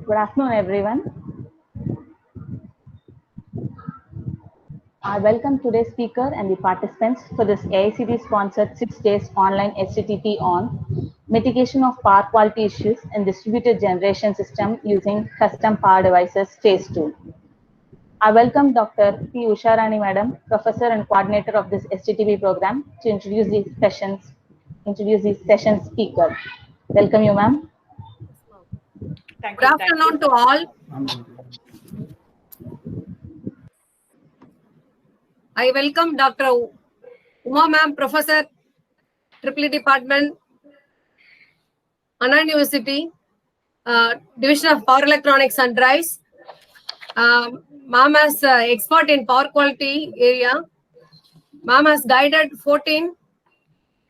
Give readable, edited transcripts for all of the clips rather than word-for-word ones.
Good afternoon, everyone. I welcome today's speaker and the participants for this AICTE-sponsored 6 days online HTTP on mitigation of power quality issues in distributed generation system using custom power devices phase 2. I welcome Dr. P. Usharani Madam, Professor and Coordinator of this HTTP program, to introduce the session speaker. Welcome you, ma'am. Good afternoon to all. I welcome Dr. Uma ma'am, Professor, EEE Department, Anna University, Division of Power Electronics and Drives. Ma'am is expert in power quality area. Ma'am has guided 14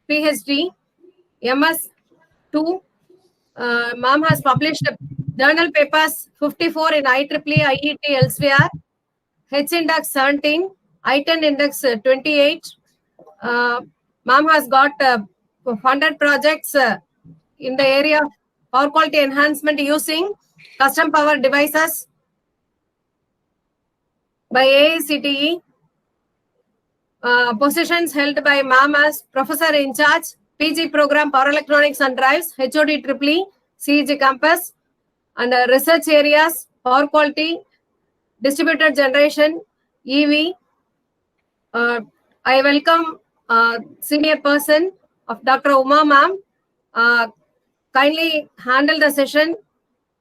PhD, MS2. Ma'am has published journal papers 54 in IEEE, IET elsewhere, H-index 17, I-10 index 28. Ma'am has got funded projects in the area of power quality enhancement using custom power devices by AICTE. Positions held by Ma'am as Professor in charge, PG program Power Electronics and Drives, HOD EEE, CEG campus, and research areas, power quality, distributed generation, EV. I welcome senior person of Dr. Uma ma'am. Kindly handle the session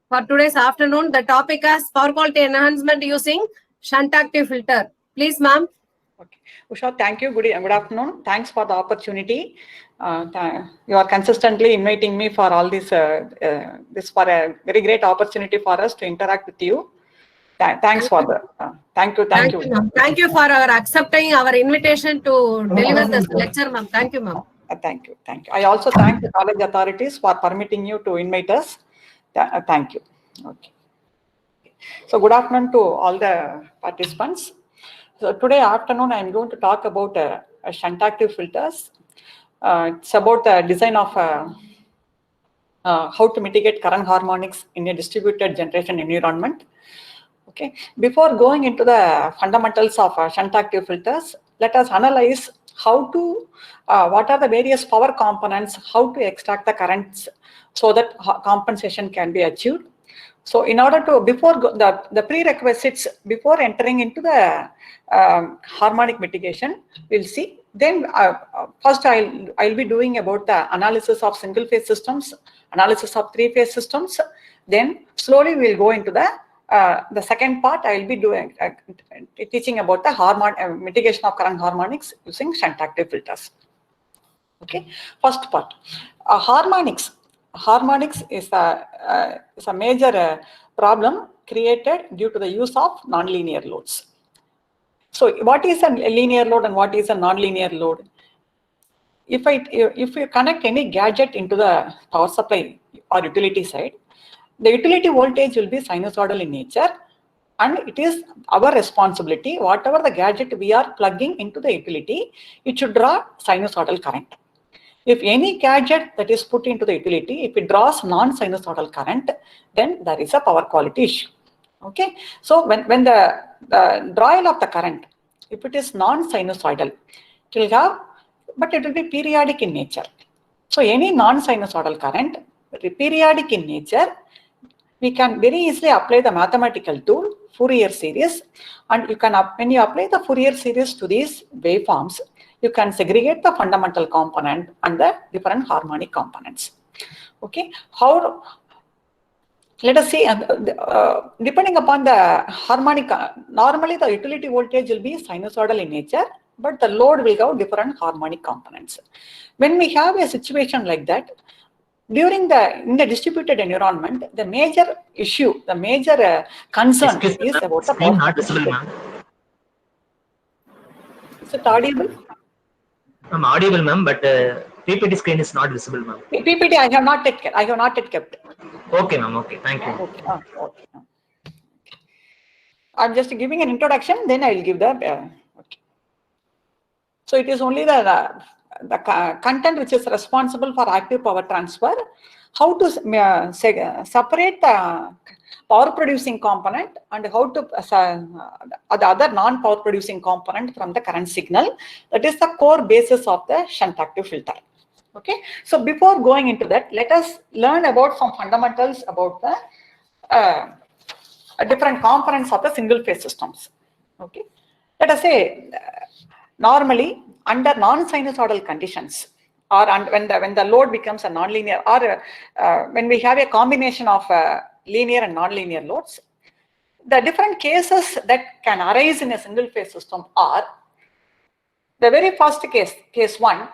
for today's afternoon. The topic is power quality enhancement using shunt active filter. Please, ma'am. Okay. Usha, thank you. Good afternoon. Thanks for the opportunity. You are consistently inviting me for all this. This for a very great opportunity for us to interact with you. Thanks for the. Thank you. Thank you for accepting our invitation to deliver this lecture, ma'am. Thank you, ma'am. Thank you. I also thank the college authorities for permitting you to invite us. Thank you. Okay. So good afternoon to all the participants. So today afternoon, I am going to talk about shunt active filters. It's about the design of how to mitigate current harmonics in a distributed generation environment. Okay. Before going into the fundamentals of shunt active filters, let us analyze how to, what are the various power components, how to extract the currents so that compensation can be achieved. So in order to, before the prerequisites, before entering into the harmonic mitigation, we'll see. Then first I'll be doing about the analysis of single phase systems, analysis of three phase systems. Then slowly we'll go into the second part. I'll be doing teaching about the mitigation of current harmonics using shunt active filters. Okay, first part, harmonics. Harmonics is a major problem created due to the use of nonlinear loads. So what is a linear load and what is a nonlinear load? If you connect any gadget into the power supply or utility side, the utility voltage will be sinusoidal in nature, and it is our responsibility, whatever the gadget we are plugging into the utility, it should draw sinusoidal current. If any gadget that is put into the utility, if it draws non-sinusoidal current, then there is a power quality issue. Okay, so when the drawal of the current, if it is non-sinusoidal, it will have, but it will be periodic in nature. So any non-sinusoidal current, periodic in nature, we can very easily apply the mathematical tool Fourier series, and you can, when you apply the Fourier series to these waveforms, you can segregate the fundamental component and the different harmonic components. Okay, how? Let us see. Depending upon the harmonic, normally the utility voltage will be sinusoidal in nature, but the load will have different harmonic components. When we have a situation like that, in the distributed environment, the major issue, the major concern is about the power. Not visible, ma'am. Is it audible? I'm audible, ma'am, but PPT screen is not visible, ma'am. PPT I have not yet kept. Okay, ma'am. Okay, thank you. Okay. Okay. I'm just giving an introduction, then I will give the. Okay. So it is only the content which is responsible for active power transfer, how to separate the power producing component and how to the other non-power producing component from the current signal. That is the core basis of the shunt active filter. Okay, so before going into that, let us learn about some fundamentals about the different components of the single phase systems. Okay, let us say normally under non-sinusoidal conditions, or when the load becomes a nonlinear, or when we have a combination of linear and nonlinear loads, the different cases that can arise in a single phase system are: the very first case, case 1,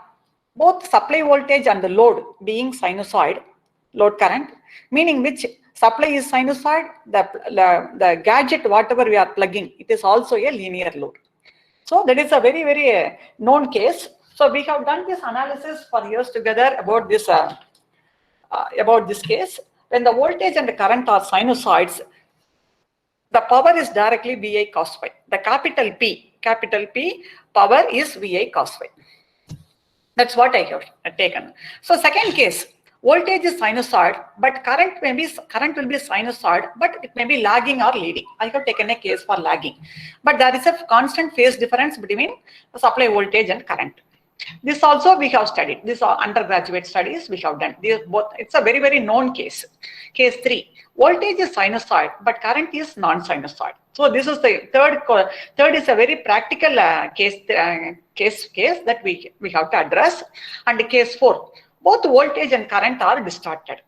both supply voltage and the load being sinusoid, load current, meaning which supply is sinusoid, the gadget whatever we are plugging, it is also a linear load. So that is a very, very known case. So we have done this analysis for years together about this case. When the voltage and the current are sinusoids, the power is directly VI cos phi. The capital P power is VI cos phi. That's what I have taken. So second case, voltage is sinusoid, but current will be sinusoid, but it may be lagging or leading. I have taken a case for lagging, but there is a constant phase difference between the supply voltage and current. This also we have studied. These are undergraduate studies we have done. These both. It's a very, very known case. Case 3, voltage is sinusoid, but current is non-sinusoid. So this is the third is a very practical case that we have to address. And case 4, both voltage and current are distorted.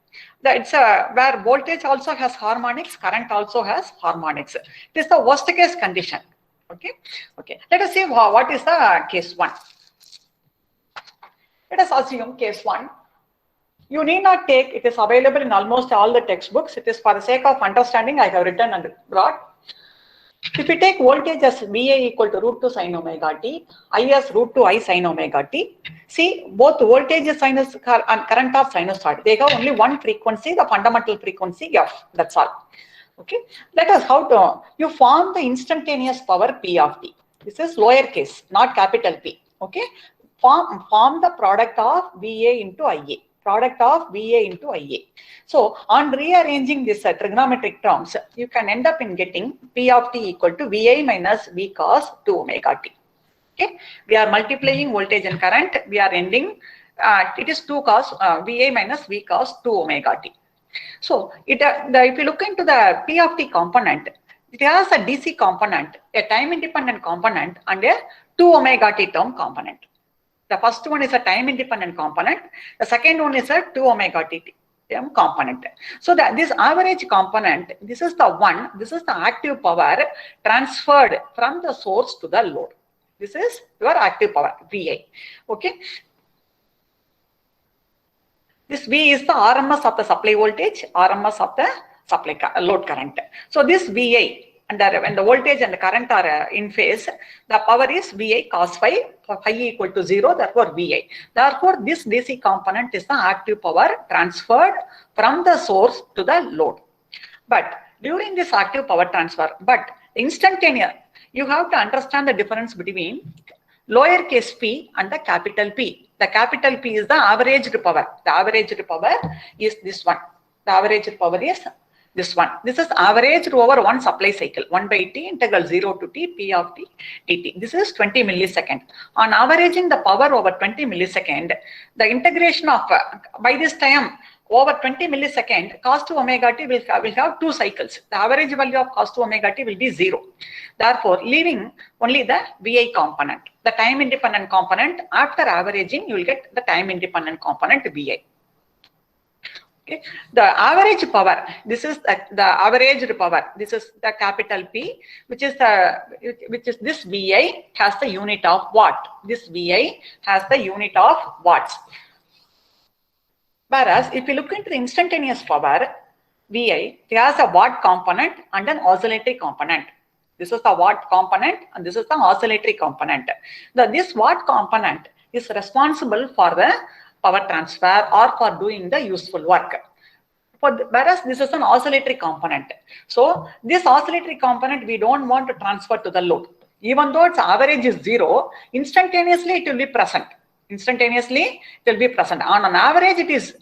It's where voltage also has harmonics, current also has harmonics. This is the worst case condition. Okay. Let us see what is the case 1. Let us assume case 1. You need not take, it is available in almost all the textbooks. It is for the sake of understanding I have written and brought. If we take voltage as VA equal to root 2 sin omega t, I as root 2 I sin omega t, see both voltage is sinus and current are sinusoid. They have only one frequency, the fundamental frequency F. That's all. Okay. Let us you form the instantaneous power P of t. This is lower case, not capital P. Okay. Form the product of VA into IA. Product of VA into IA. So on rearranging this trigonometric terms, you can end up in getting P of t equal to VA minus V cos 2 omega t. Okay, we are multiplying voltage and current. We are ending. It is 2 cos VA minus V cos 2 omega t. So if you look into the P of t component, it has a DC component, a time independent component, and a 2 omega t term component. The first one is a time independent component. The second one is a 2 omega t term component. So this average component, this is the active power transferred from the source to the load. This is your active power, VA. Okay. This V is the RMS of the supply voltage, RMS of the supply load current. So this VA, when the voltage and the current are in phase, the power is VA cos phi, phi equal to 0, therefore VA. Therefore, this DC component is the active power transferred from the source to the load. But during this active power transfer, instantaneous, you have to understand the difference between lowercase p and the capital P. The capital P is the averaged power. The averaged power is this one. The averaged power is this one. This is averaged over one supply cycle, 1 by T integral 0 to T P of T dt. This is 20 millisecond. On averaging the power over 20 millisecond, the integration of by this time over 20 millisecond, cos 2 omega t will have 2 cycles. The average value of cos 2 omega t will be 0. Therefore, leaving only the VI component, the time independent component. After averaging, you will get the time independent component VI. Okay. The average power, this is the averaged power. This is the capital P, which is this VI has the unit of watt. This VI has the unit of watts. Whereas if you look into the instantaneous power, VI, it has a watt component and an oscillatory component. This is the watt component and this is the oscillatory component. This watt component is responsible for the power transfer or for doing the useful work. Whereas this is an oscillatory component. So this oscillatory component we don't want to transfer to the load. Even though its average is 0, instantaneously it will be present. Instantaneously, it will be present. On an average, it is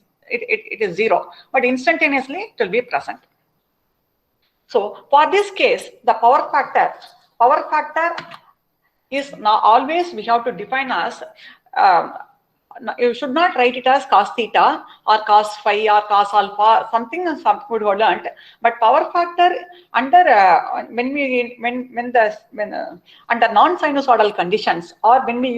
0, but instantaneously, it will be present. So for this case, the power factor is now always we have to define as, you should not write it as cos theta or cos phi or cos alpha, something would have learned. But power factor under under non-sinusoidal conditions, or when we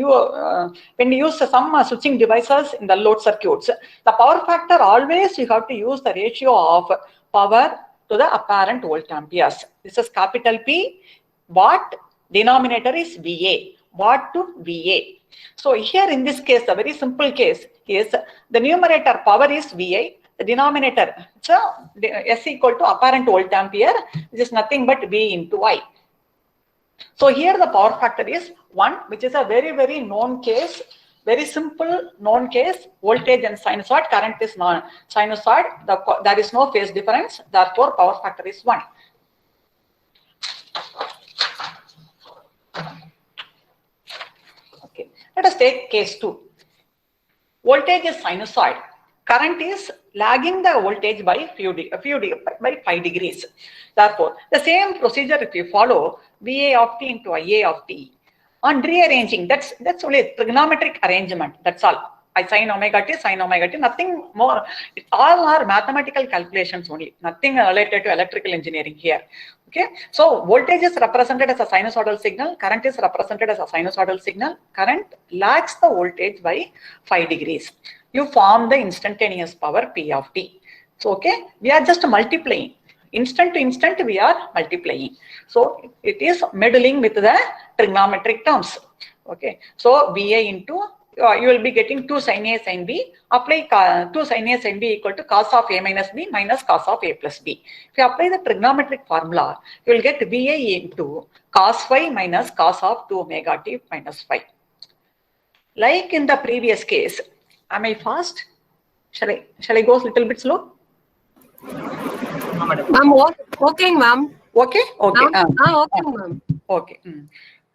use some switching devices in the load circuits, the power factor always you have to use the ratio of power to the apparent volt amperes. This is capital P watt, denominator is VA, watt to VA. So here in this case, the very simple case is the numerator power is VA, the denominator, so S equal to apparent volt ampere, which is nothing but V into I. So here the power factor is 1, which is a very, very known case, very simple known case, voltage and sinusoid, current is non-sinusoid, there is no phase difference, therefore power factor is 1. Okay, let us take case 2. Voltage is sinusoid, current is lagging the voltage by 5 degrees. Therefore, the same procedure if you follow, VA of t into IA of t. On rearranging, that's only a trigonometric arrangement. That's all. I sin omega t, nothing more. It all are mathematical calculations only. Nothing related to electrical engineering here. Okay. So voltage is represented as a sinusoidal signal. Current is represented as a sinusoidal signal. Current lags the voltage by 5 degrees. You form the instantaneous power P of t. So okay, we are just multiplying. Instant to instant we are multiplying. So it is meddling with the trigonometric terms. Okay. So VA into, you will be getting 2 sin A sin B. Apply 2 sin A sin B equal to cos of A minus B minus cos of A plus B. If you apply the trigonometric formula, you will get VA into cos phi minus cos of 2 omega t minus phi. Like in the previous case, am I fast? Shall I go a little bit slow? Ma'am, working, ma'am. Okay. Okay. Okay, ma'am. Okay.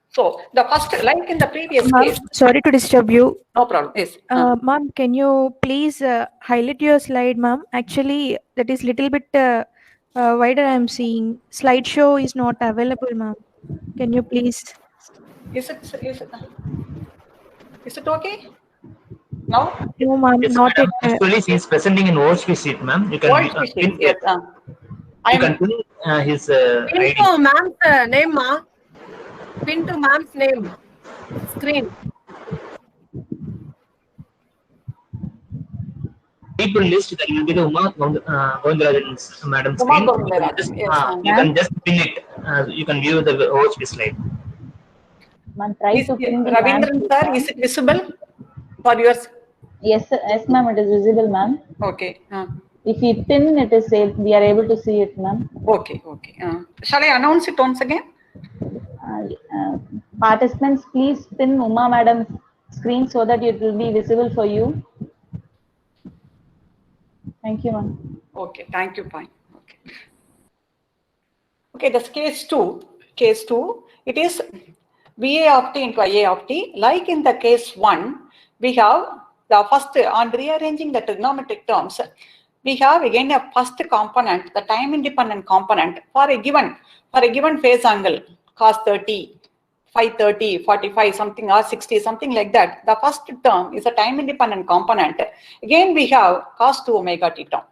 So the first, like in the previous case. Sorry to disturb you. No problem. Yes. Ma'am, can you please highlight your slide, ma'am? Actually, that is little bit wider. I am seeing slideshow is not available, ma'am. Can you please? Is it okay? Now? No, ma'am, Yes, not madam. it. Actually, he is presenting in OHP sheet, ma'am. You can pin, Yes. you can pin his Pin ID. to ma'am's name, ma. Pin to ma'am's name. Screen. People list that will be the Uma Govindarajan's madam's Uma screen. Govindarajan, yes, You can just pin it. You can view the OHP slide. Ma'am, try to pin the Ravindran ma'am. sir, is it visible for yours? Yes, sir. Yes, ma'am, it is visible, ma'am. Okay. If we pin, it is we are able to see it, ma'am. Okay. Okay. Shall I announce it once again? Participants, please pin Uma madam's screen so that it will be visible for you. Thank you, ma'am. Okay. Thank you. Fine. Okay. Okay. That's case 2. Case 2. It is VA of t into IA of t. Like in the case 1, we have the first, on rearranging the trigonometric terms, we have again a first component, the time independent component for a given phase angle, cos 30, phi 30, 45, something, or 60, something like that. The first term is a time independent component. Again, we have cos 2 omega t term,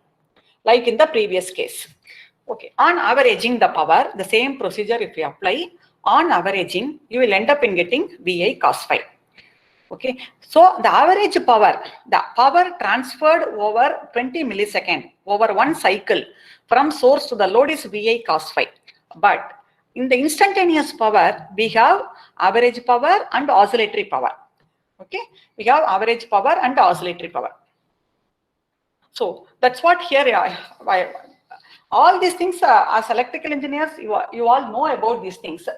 like in the previous case. Okay. On averaging the power, the same procedure if you apply, on averaging, you will end up in getting VA cos phi. Okay, so the average power, the power transferred over 20 milliseconds, over one cycle from source to the load is VA cos phi. But in the instantaneous power, we have average power and oscillatory power. Okay, we have average power and oscillatory power. So that's what here, all these things as electrical engineers, you all know about these things.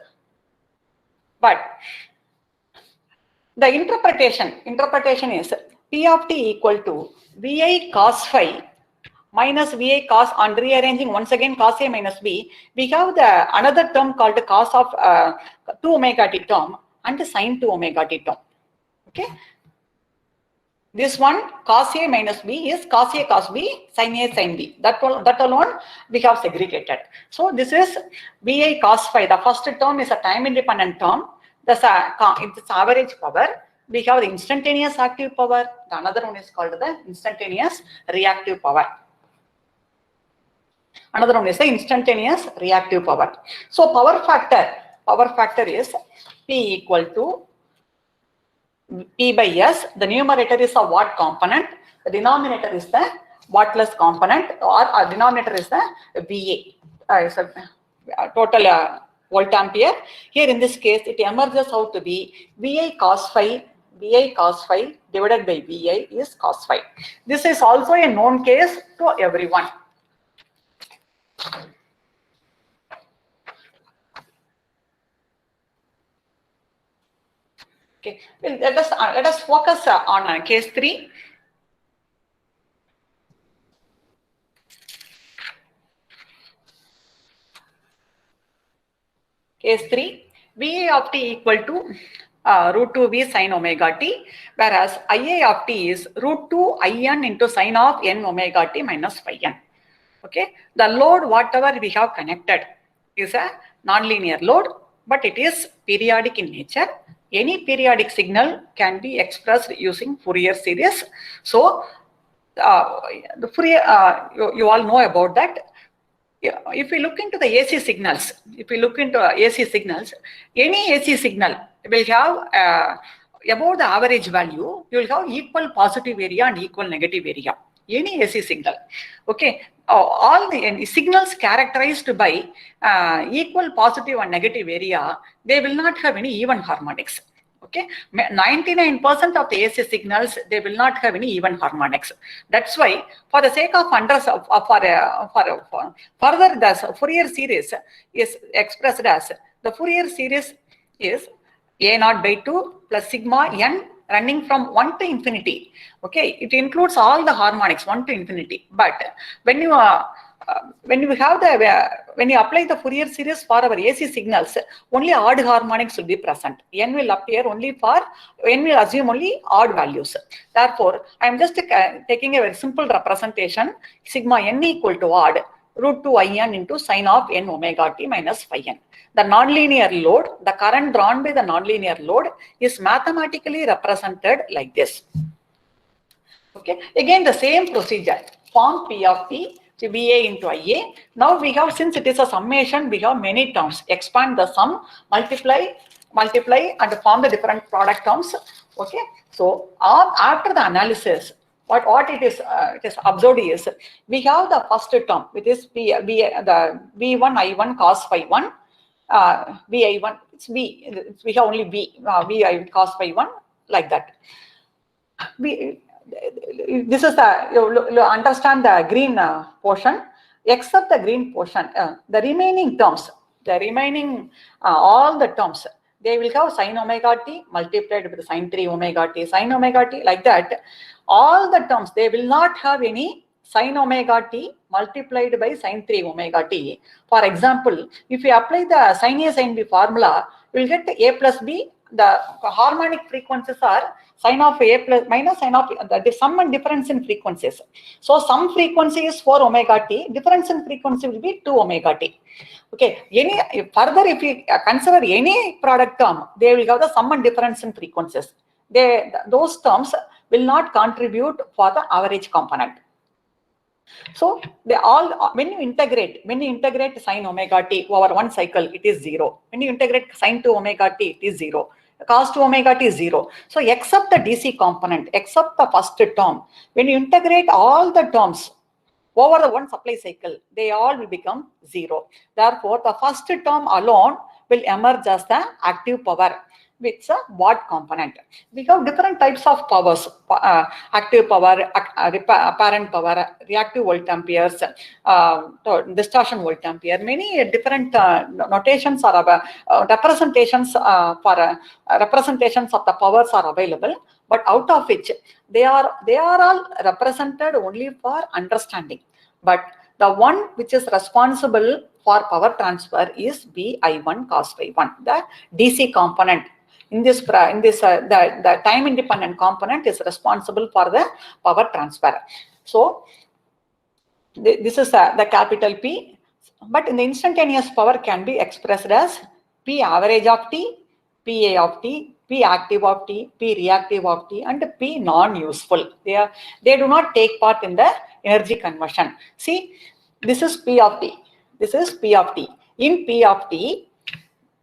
But the interpretation is P of t equal to VA cos phi minus VA cos, on rearranging once again cos A minus B, we have the another term called cos of 2 omega t term and sin 2 omega t term. Okay. This one cos A minus B is cos A cos B sin A sin B. That alone we have segregated. So this is VA cos phi. The first term is a time independent term. It's average power. We have the instantaneous active power. The another one is called the instantaneous reactive power. Another one is the instantaneous reactive power. So power factor is P equal to P by S. The numerator is a watt component. The denominator is the wattless component, or denominator is the VA. Total volt ampere. Here in this case, it emerges out to be VA cos phi divided by VA is cos phi. This is also a known case to everyone. Okay, well, let us focus on case 3. Case 3, VA of t equal to root 2V sin omega t, whereas IA of t is root 2 IN into sin of n omega t minus phi n. Okay, the load whatever we have connected is a nonlinear load, but it is periodic in nature. Any periodic signal can be expressed using Fourier series. So the Fourier, you all know about that. If we look into the AC signals, any AC signal will have above the average value, you will have equal positive area and equal negative area. Any AC signal. Okay, all the signals characterized by equal positive and negative area, they will not have any even harmonics. Okay, 99% of the AC signals, they will not have any even harmonics. That's why, for the sake of further, the Fourier series is expressed as, the Fourier series is A0 by 2 plus sigma n running from 1 to infinity. Okay, it includes all the harmonics 1 to infinity. But when you apply the Fourier series for our AC signals, only odd harmonics will be present. N will appear only for, N will assume only odd values. Therefore, I am just taking a very simple representation, sigma n equal to odd, root 2 IN into sin of n omega t minus phi n. The nonlinear load, the current drawn by the nonlinear load is mathematically represented like this. Okay, again the same procedure, form P of T to VA into IA. Now we have, since it is a summation, we have many terms. Expand the sum, multiply and form the different product terms. Okay, so after the analysis, what it is observed is, we have the first term, which is the V1 I1 cos phi 1, VI1, it's V, we have only V, VI cos phi 1, like that. This is the, you understand the green portion, except the green portion, the remaining terms, all the terms, they will have sin omega t multiplied with sin 3 omega t, sin omega t, like that. All the terms, they will not have any sin omega t multiplied by sin 3 omega t. For example, if you apply the sin A sin B formula, you will get A plus B. The harmonic frequencies are sin of A plus minus sin of the sum and difference in frequencies. So some frequency is 4 omega t, difference in frequency will be 2 omega t. Okay, further if you consider any product term, they will have the sum and difference in frequencies. Those terms will not contribute for the average component. So they all, when you integrate sin omega t over one cycle, it is 0. When you integrate sin 2 omega t, it is 0. Cos 2 omega t is 0. So except the DC component, except the first term, when you integrate all the terms over the one supply cycle, they all will become 0. Therefore, the first term alone will emerge as the active power, which is a watt component. We have different types of powers, active power, apparent power, reactive volt amperes, distortion volt ampere. Many different notations are representations for representations of the powers are available, but out of which they are all represented only for understanding. But the one which is responsible for power transfer is VI1 cos phi 1, the DC component. In this, the time independent component is responsible for the power transfer. So this is the capital P, but in the instantaneous power can be expressed as P average of T, PA of T, P active of T, P reactive of T, and P non-useful. They do not take part in the energy conversion. See, this is P of T. This is P of T. In P of T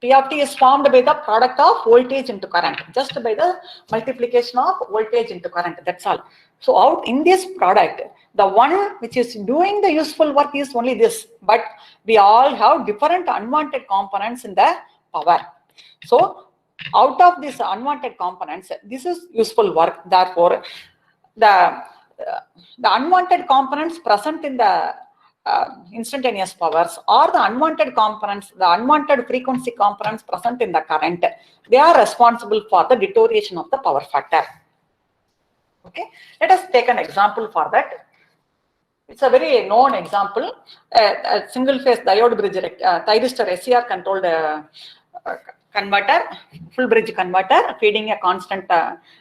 is formed by the product of voltage into current, just by the multiplication of voltage into current. That's all. So out in this product, the one which is doing the useful work is only this, but we all have different unwanted components in the power. So out of these unwanted components, this is useful work. Therefore, the unwanted components present in the instantaneous powers, or the unwanted components, the unwanted frequency components present in the current, they are responsible for the deterioration of the power factor. Okay, let us take an example for that. It's a very known example. A single phase diode bridge thyristor SCR controlled converter, full bridge converter feeding a constant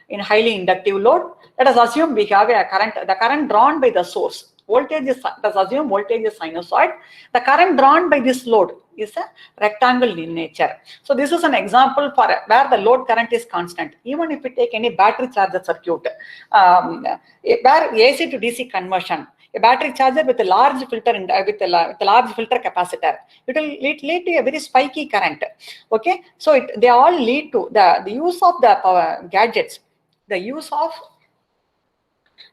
in highly inductive load. Let us assume we have a current, the current drawn by the source. Voltage is, let us assume voltage is sinusoid. The current drawn by this load is a rectangle in nature. So this is an example for where the load current is constant. Even if we take any battery charger circuit, where AC to DC conversion, a battery charger with a large filter and with a large filter capacitor, it will lead to a very spiky current. Okay, so they all lead to the use of the power gadgets, the use of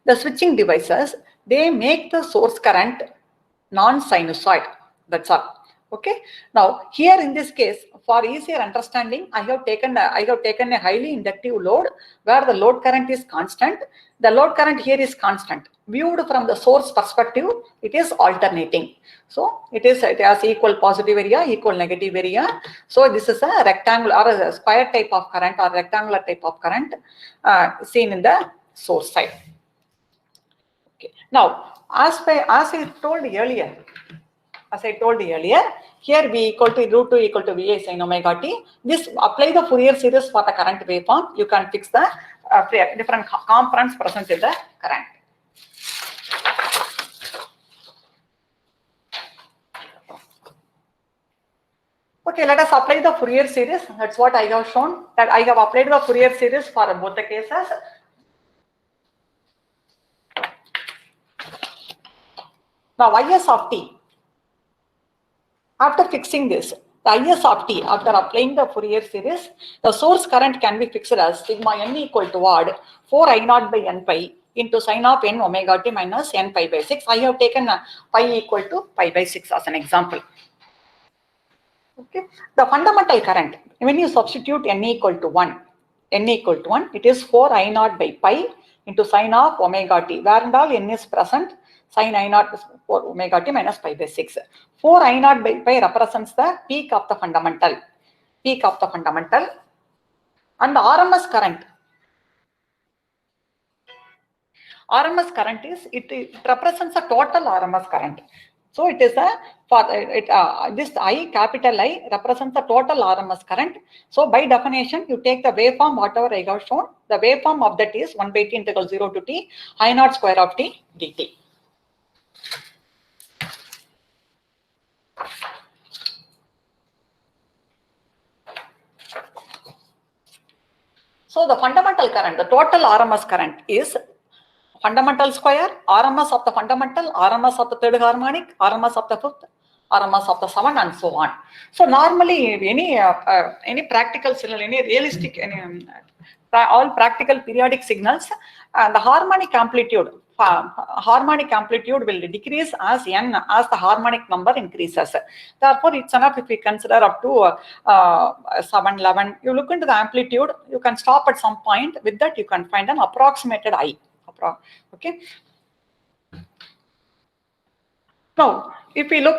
the switching devices. They make the source current non-sinusoid. That's all. Okay. Now here in this case, for easier understanding, I have taken a highly inductive load where the load current is constant. The load current here is constant. Viewed from the source perspective, it is alternating. So it has equal positive area, equal negative area. So this is a rectangle or a square type of current or rectangular type of current seen in the source side. Okay. Now, as I told earlier, here V equal to root 2 equal to VA sin omega t. This apply the Fourier series for the current waveform. You can fix the different components present in the current. Okay, let us apply the Fourier series. That's what I have shown. That I have applied the Fourier series for both the cases. Now, Is of t. After fixing this, the Is of t, after applying the Fourier series, the source current can be fixed as sigma n equal to odd 4 I0 by n pi into sin of n omega t minus n pi by 6. I have taken pi equal to pi by 6 as an example. Okay. The fundamental current, when you substitute n equal to 1, it is 4 I0 by pi into sin of omega t, where and all n is present. Sin I0 is 4 omega t minus pi by 6. 4 I0 by pi represents the peak of the fundamental. And the RMS current is, it represents a total RMS current. So it is this I, capital I, represents the total RMS current. So by definition, you take the waveform, whatever I have shown, the waveform of that is 1 by t integral 0 to t I0 square of t dt. So the fundamental current, the total RMS current is fundamental square, RMS of the fundamental, RMS of the third harmonic, RMS of the fifth, RMS of the seventh, and so on. So normally any practical signal, any realistic, all practical periodic signals, the harmonic amplitude will decrease as the harmonic number increases. Therefore, it's enough if we consider up to 7, 11. You look into the amplitude, you can stop at some point. With that, you can find an approximated I. Okay. Now, if we look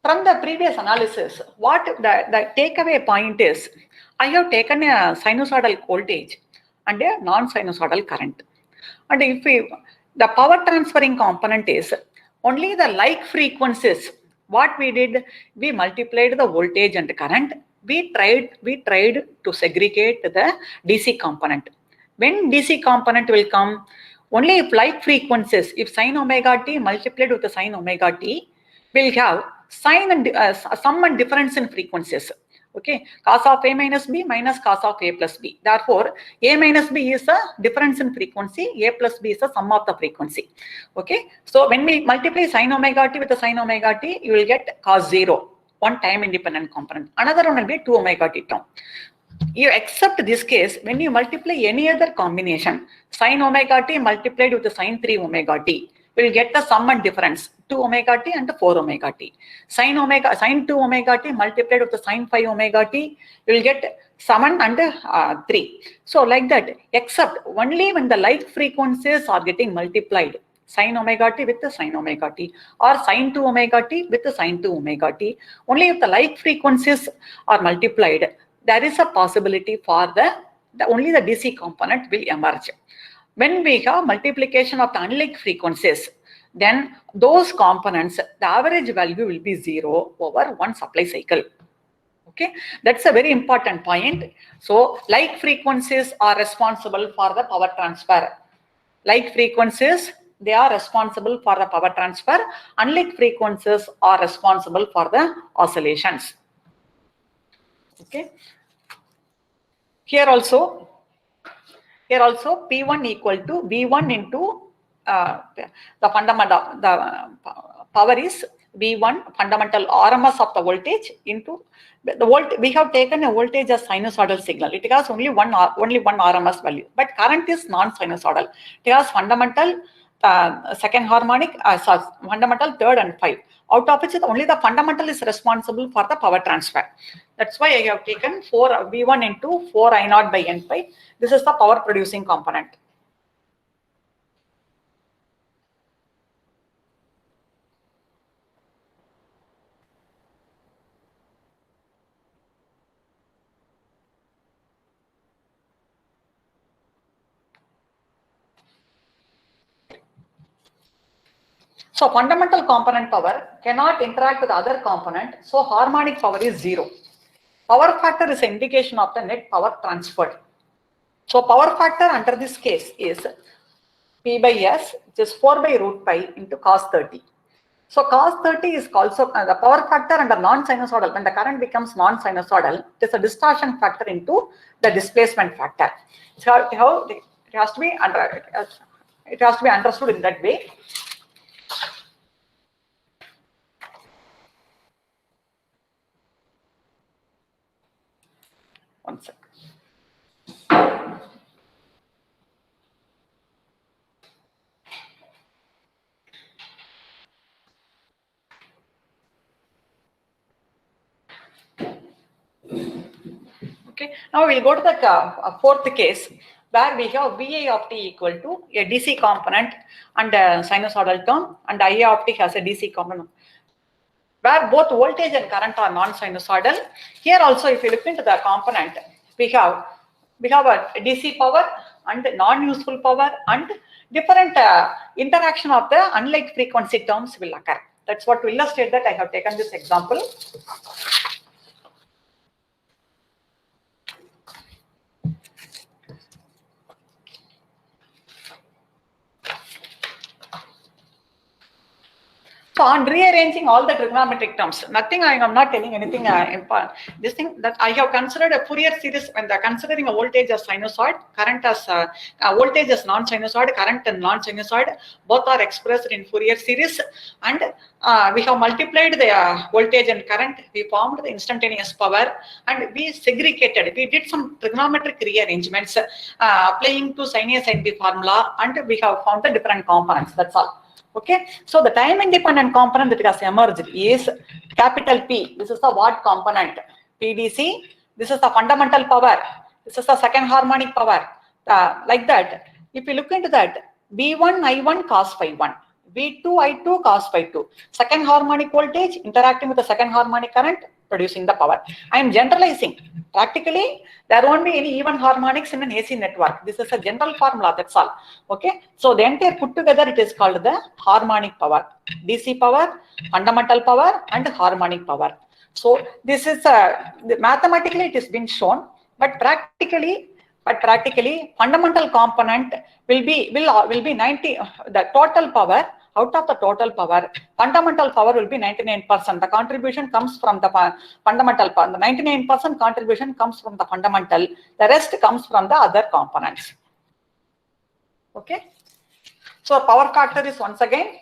from the previous analysis, what the takeaway point is, I have taken a sinusoidal voltage and a non-sinusoidal current. And if the power transferring component is only the like frequencies, what we did, we multiplied the voltage and current we tried to segregate the DC component. When DC component will come, only if like frequencies, if sine omega t multiplied with the sine omega t, will have sine and sum and difference in frequencies. Okay, cos of A minus B minus cos of A plus B. Therefore, A minus B is a difference in frequency, A plus B is a sum of the frequency. Okay, so when we multiply sine omega t with the sine omega t, you will get cos 0, one time independent component. Another one will be 2 omega t term. You accept this case when you multiply any other combination, sine omega t multiplied with the sine 3 omega t, will get the sum and difference 2 omega t and 4 omega t. Sine 2 omega t multiplied with the sine 5 omega t, you will get 7 and 3. So like that, except only when the like frequencies are getting multiplied, sine omega t with the sine omega t or sine 2 omega t with the sine 2 omega t, only if the like frequencies are multiplied, there is a possibility for only the DC component will emerge. When we have multiplication of the unlike frequencies, then those components, the average value will be 0 over one supply cycle. Okay, that's a very important point. So like frequencies are responsible for the power transfer. Like frequencies, they are responsible for the power transfer. Unlike frequencies are responsible for the oscillations. Okay. Here also P1 equal to V1 into the fundamental, the power is V1 fundamental RMS of the voltage into the volt. We have taken a voltage as sinusoidal signal. It has only one RMS value, but current is non-sinusoidal. It has fundamental second harmonic, fundamental third and 5. Out of which only the fundamental is responsible for the power transfer. That's why I have taken 4 V1 into 4 I naught by N pi. This is the power producing component. So fundamental component power cannot interact with other component, so harmonic power is 0. Power factor is an indication of the net power transferred. So power factor under this case is P by S, which is 4 by root pi into cos 30. So cos 30 is also the power factor under non-sinusoidal. When the current becomes non-sinusoidal, it is a distortion factor into the displacement factor. So it has to be understood in that way. One second. Okay, now we'll go to the fourth case where we have VI of t equal to a DC component and a sinusoidal term, and IA of t has a DC component, where both voltage and current are non-sinusoidal. Here also, if you look into the component, we have a DC power and non-useful power, and different interaction of the unlike frequency terms will occur. That's what to illustrate that I have taken this example. So on rearranging all the trigonometric terms, nothing, I am not telling anything important. This thing that I have considered a Fourier series when they are considering a voltage as sinusoid, current as voltage as non-sinusoid, current and non-sinusoid, both are expressed in Fourier series, and we have multiplied the voltage and current, we formed the instantaneous power, and we segregated, we did some trigonometric rearrangements applying to sin A sin B formula, and we have found the different components, that's all. Okay, so the time independent component that has emerged is capital P. This is the watt component, PDC. This is the fundamental power. This is the second harmonic power. Like that. If you look into that, V1 I1 cos phi 1, V2 I2 cos phi 2. Second harmonic voltage interacting with the second harmonic current, producing the power. I am generalizing. Practically, there won't be any even harmonics in an AC network. This is a general formula, that's all. Okay, so the entire put together, it is called the harmonic power. DC power, fundamental power, and harmonic power. So this is mathematically it has been shown, but practically fundamental component will be 90. The total power, out of the total power, fundamental power will be 99%. The contribution comes from the fundamental power. The 99% contribution comes from the fundamental. The rest comes from the other components. Okay. So power factor is once again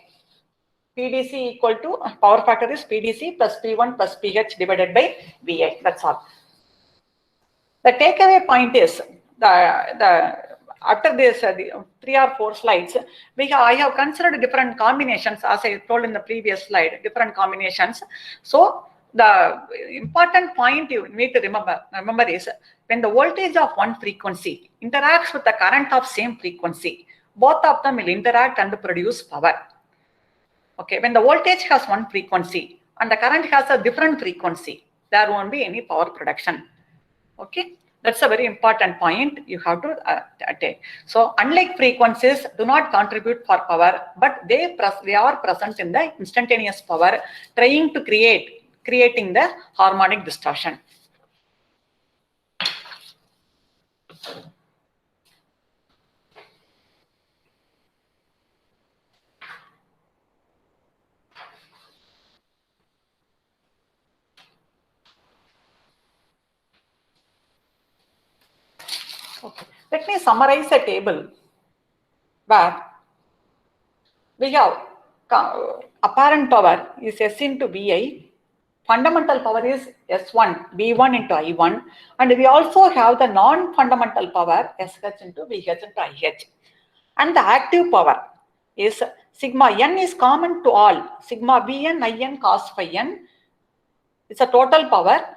PDC equal to, power factor is PDC plus P1 plus PH divided by VA. That's all. The takeaway point is after this 3 or 4 slides, I have considered different combinations, as I told in the previous slide, different combinations. So the important point you need to remember is when the voltage of one frequency interacts with the current of same frequency, both of them will interact and produce power. Okay, when the voltage has one frequency and the current has a different frequency, there won't be any power production. Okay, that's a very important point you have to take. So unlike frequencies do not contribute for power, but they are present in the instantaneous power, trying to creating the harmonic distortion. Okay. Let me summarize a table where we have apparent power is S into VI, fundamental power is S1, V1 into I1, and we also have the non-fundamental power SH into VH into IH. And the active power is sigma n is common to all, sigma Vn In cos phi n. It's a total power.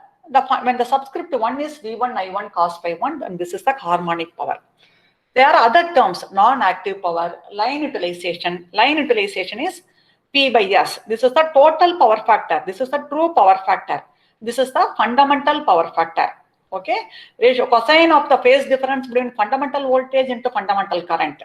When the subscript 1 is V1 I1 cos phi 1, and this is the harmonic power. There are other terms, non-active power, line utilization. Line utilization is P by S. This is the total power factor. This is the true power factor. This is the fundamental power factor. Okay, ratio cosine of the phase difference between fundamental voltage into fundamental current,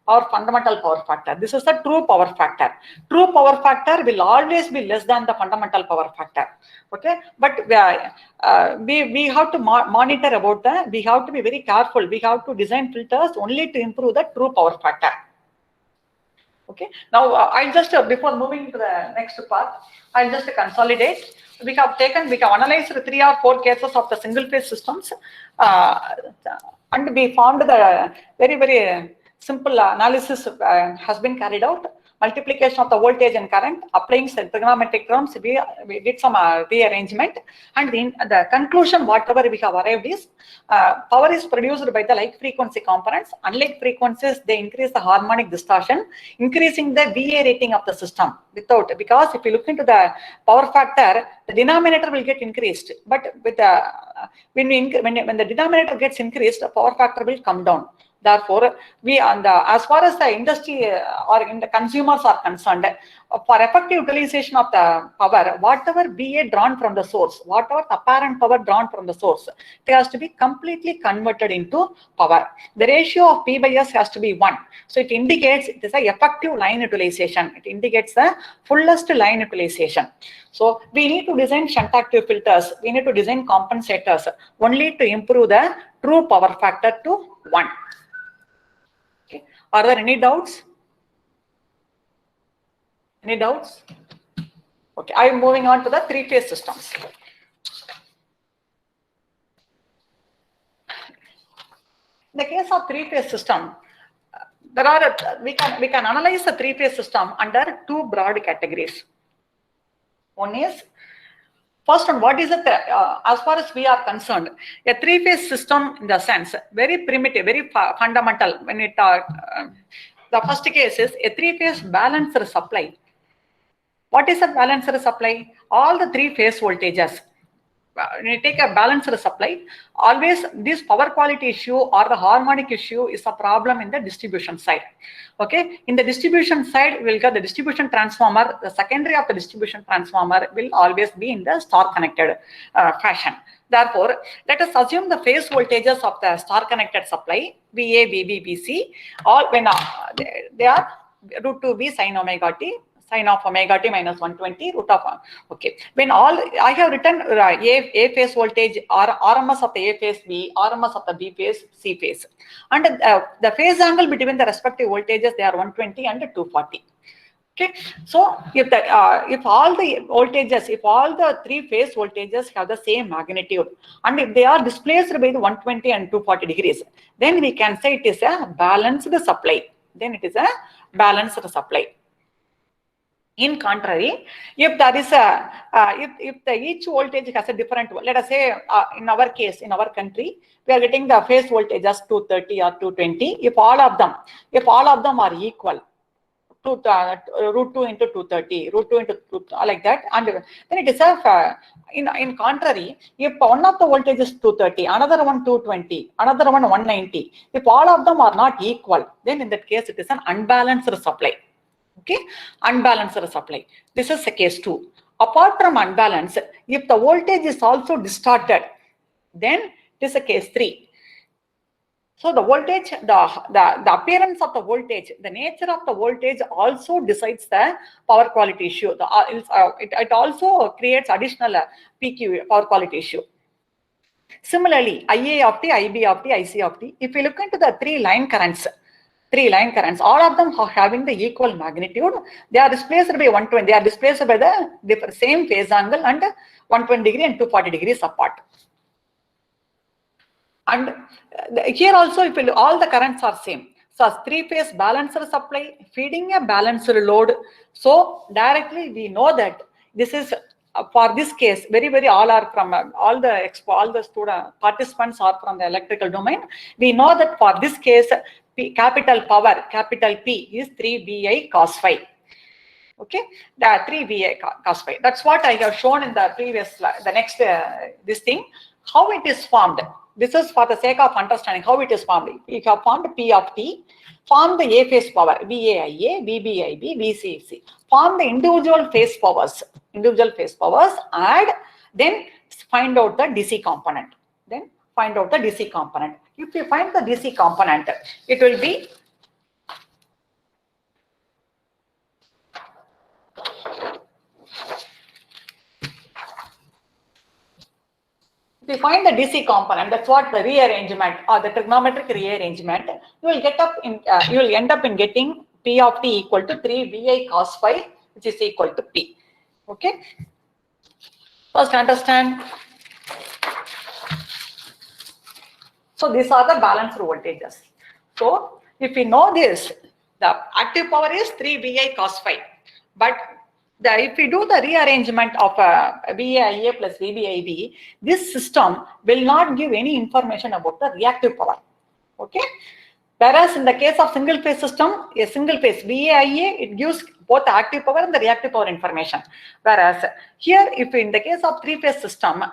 or fundamental power factor. This is the true power factor. True power factor will always be less than the fundamental power factor. Okay, but we have to monitor about that. We have to be very careful. We have to design filters only to improve the true power factor. Okay, now I'll just before moving to the next part, I'll just consolidate. We have analyzed 3 or 4 cases of the single phase systems, and we found the very simple analysis has been carried out. Multiplication of the voltage and current, applying trigonometric terms, we did some rearrangement, and the conclusion whatever we have arrived is power is produced by the like frequency components. Unlike frequencies, they increase the harmonic distortion, increasing the VA rating of the system because if you look into the power factor, the denominator will get increased, but with the when the denominator gets increased, the power factor will come down. Therefore, as far as the industry or in the consumers are concerned, for effective utilization of the power, whatever VA drawn from the source, whatever apparent power drawn from the source, it has to be completely converted into power. The ratio of P by S has to be 1. So it indicates it is an effective line utilization. It indicates the fullest line utilization. So we need to design shunt active filters. We need to design compensators only to improve the true power factor to 1. Okay. Are there any doubts? Any doubts? Okay, I am moving on to the 3-phase systems. In the case of 3-phase system, we can analyze the 3-phase system under 2 broad categories. One is, first one, what is it as far as we are concerned? A 3-phase system in the sense, very primitive, very fundamental. When it the first case is a 3-phase balancer supply. What is a balancer supply? All the 3 phase voltages. When you take a balancer supply, always this power quality issue or the harmonic issue is a problem in the distribution side. Okay, in the distribution side, we'll get the distribution transformer. The secondary of the distribution transformer will always be in the star connected fashion. Therefore, let us assume the phase voltages of the star connected supply VA, VB, VC, all when they are √2V sin omega t, sine of omega t minus 120 root of, okay. When all, I have written A phase voltage, RMS of the A phase B, RMS of the B phase, C phase. And the phase angle between the respective voltages, they are 120 and 240. Okay, so if all the voltages, if all the three phase voltages have the same magnitude, and if they are displaced by the 120 and 240 degrees, then we can say it is a balanced supply. Then it is a balanced supply. In contrary, if there is a each voltage has a different, let us say in our case, in our country, we are getting the phase voltage as 230 or 220. If all of them are equal, root 2 into 230, root 2 into 2, like that, and then it is a, in contrary, if one of the voltage is 230, another one 220, another one 190, if all of them are not equal, then in that case it is an unbalanced supply. Okay, unbalanced supply. This is case 2. Apart from unbalance, if the voltage is also distorted, then it is a case 3. So the voltage, the appearance of the voltage, the nature of the voltage also decides the power quality issue. It also creates additional PQ, power quality issue. Similarly, IA of t, IB of t, IC of t. If you look into the three line currents, all of them are having the equal magnitude. They are displaced by 120. They are displaced by the same phase angle and 120 degree and 240 degrees apart. And here also, if you, all the currents are same. So three-phase balancer supply feeding a balancer load. So directly we know that this is for this case very all are from all the student participants are from the electrical domain. We know that for this case, capital power, capital P is 3VI cos phi. Okay, the 3VI cos phi. That's what I have shown in the previous slide. The next this thing, how it is formed. This is for the sake of understanding how it is formed. You have formed P of T, form the A phase power, VAIA, VBIB, VCC. Form the individual phase powers, add, then find out the DC component. If you find the DC component, it will be if you find the DC component, that's what the rearrangement or the trigonometric rearrangement, you will end up in getting P of T equal to 3VI cos phi, which is equal to P. Okay. First understand. So these are the balanced voltages. So if we know this, the active power is 3VI cos phi, but if we do the rearrangement of VAIA plus VBIB, this system will not give any information about the reactive power. Okay. Whereas in the case of single phase system, a single phase VAIA, it gives both the active power and the reactive power information. Whereas here, if in the case of three phase system,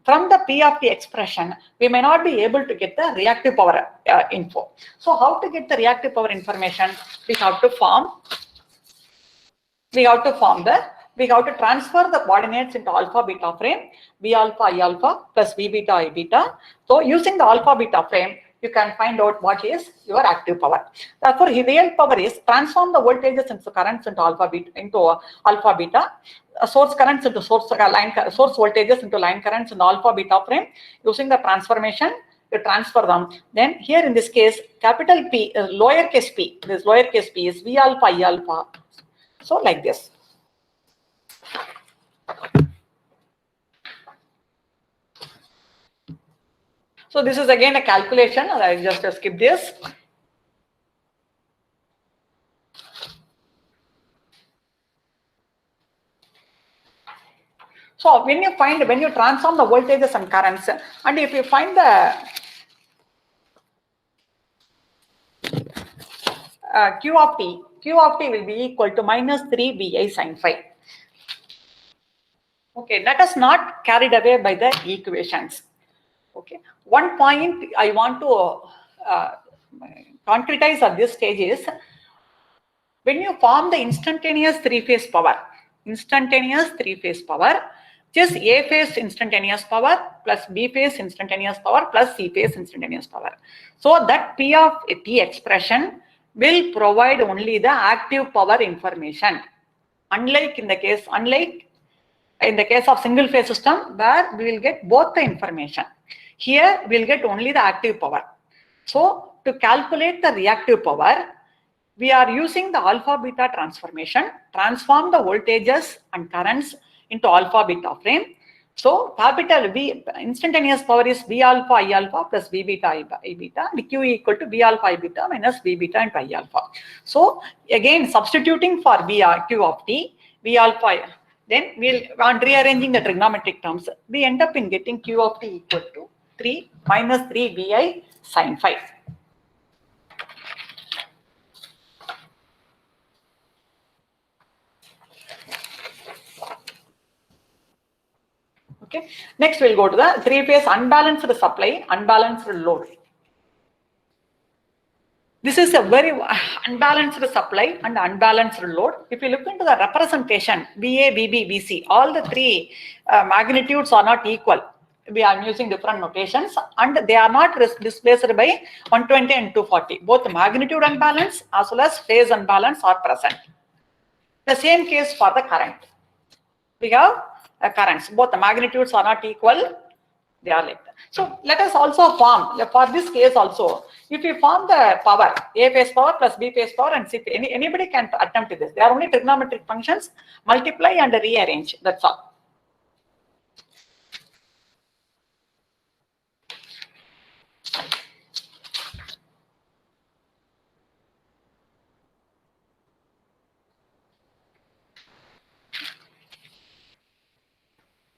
from the P of T expression, we may not be able to get the reactive power info. So how to get the reactive power information? We have to transfer the coordinates into alpha beta frame, B alpha I alpha plus B beta I beta. So using the alpha beta frame, you can find out what is your active power. Therefore, real power is transform the voltages into currents into alpha beta, source currents into source voltages into line currents in the alpha beta frame. Using the transformation, you transfer them. Then here in this case, capital P, lowercase p, this lowercase p is V alpha I alpha. So like this. So this is again a calculation. I just skip this. So when you transform the voltages and currents, and if you find the Q of T will be equal to minus 3VI sin phi. Okay, let us not carried away by the equations. Okay, one point I want to concretize at this stage is when you form the instantaneous three-phase power, just A phase instantaneous power plus B phase instantaneous power plus C phase instantaneous power. So that P of T expression will provide only the active power information. Unlike in the case of single phase system where we will get both the information. Here we will get only the active power. So to calculate the reactive power, we are using the alpha beta transformation, transform the voltages and currents into alpha beta frame. So capital V, instantaneous power is V alpha I alpha plus V beta I beta, and Q equal to V alpha I beta minus V beta into I alpha. So again substituting for Q of t, V alpha, then we'll on rearranging the trigonometric terms, we end up in getting Q of t equal to 3 minus 3 Vi sin phi. Okay. Next, we'll go to the three-phase unbalanced supply, unbalanced load. This is a very unbalanced supply and unbalanced load. If you look into the representation, VA, VB, VC, all the three magnitudes are not equal. We are using different notations and they are not displaced by 120 and 240. Both the magnitude unbalance as well as phase unbalance are present. The same case for the current. We have currents. Both the magnitudes are not equal. They are like that. So let us also form, for this case also, if you form the power, A phase power plus B phase power and C, anybody can attempt this. They are only trigonometric functions, multiply and rearrange. That's all.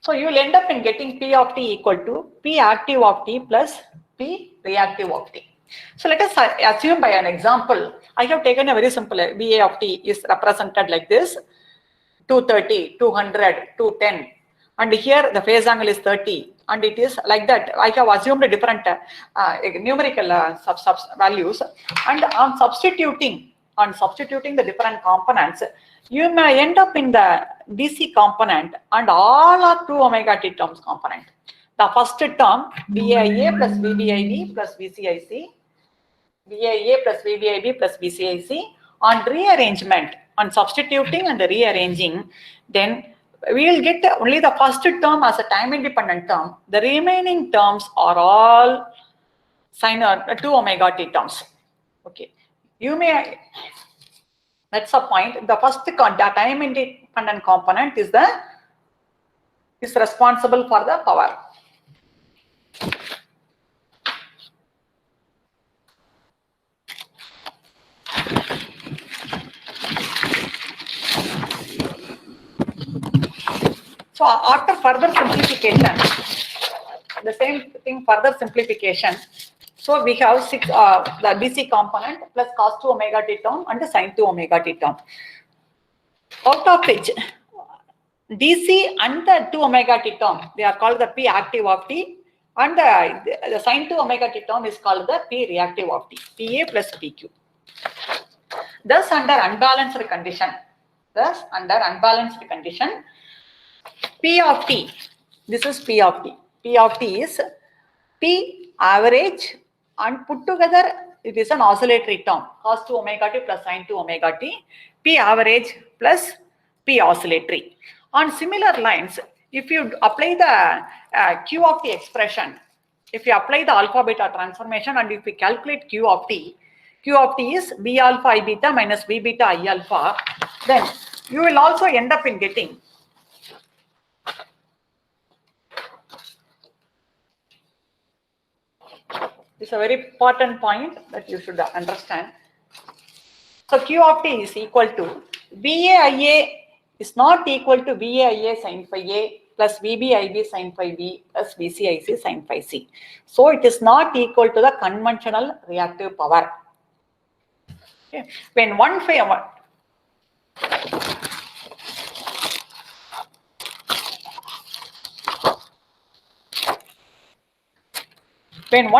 So you will end up in getting P of t equal to P active of t plus P reactive of t. So let us assume by an example, I have taken a very simple VA of t is represented like this, 230, 200, 210, and here the phase angle is 30, and it is like that. I have assumed a different numerical values, and on substituting the different components, you may end up in the DC component and all are 2 omega t terms component. The first term, VIA plus VBIB plus VCIC, VIA plus VBIB plus VCIC, on rearrangement, on substituting and rearranging, then we will get only the first term as a time independent term. The remaining terms are all sin 2 omega t terms. Okay, you may. That's the point. The first time independent component is responsible for the power. So after further simplification, the same thing, further simplification. So we have the DC component plus cos 2 omega t term and the sin 2 omega t term. Out of which DC and the 2 omega t term, they are called the P active of t, and the sin 2 omega t term is called the P reactive of t, PA plus PQ. Thus under unbalanced condition, P of t, this is P of t. P of t is P average and put together it is an oscillatory term, cos 2 omega t plus sin 2 omega t, P average plus P oscillatory. On similar lines, if you apply the Q of t expression, if you apply the alpha beta transformation and if we calculate Q of t is V alpha I beta minus V beta I alpha, then you will also end up in getting it's a very important point that you should understand. So Q of t is equal to VAIA is not equal to VAIA sin phi A plus VBIB sin phi B plus VCIC sin phi C. So it is not equal to the conventional reactive power. Okay. When one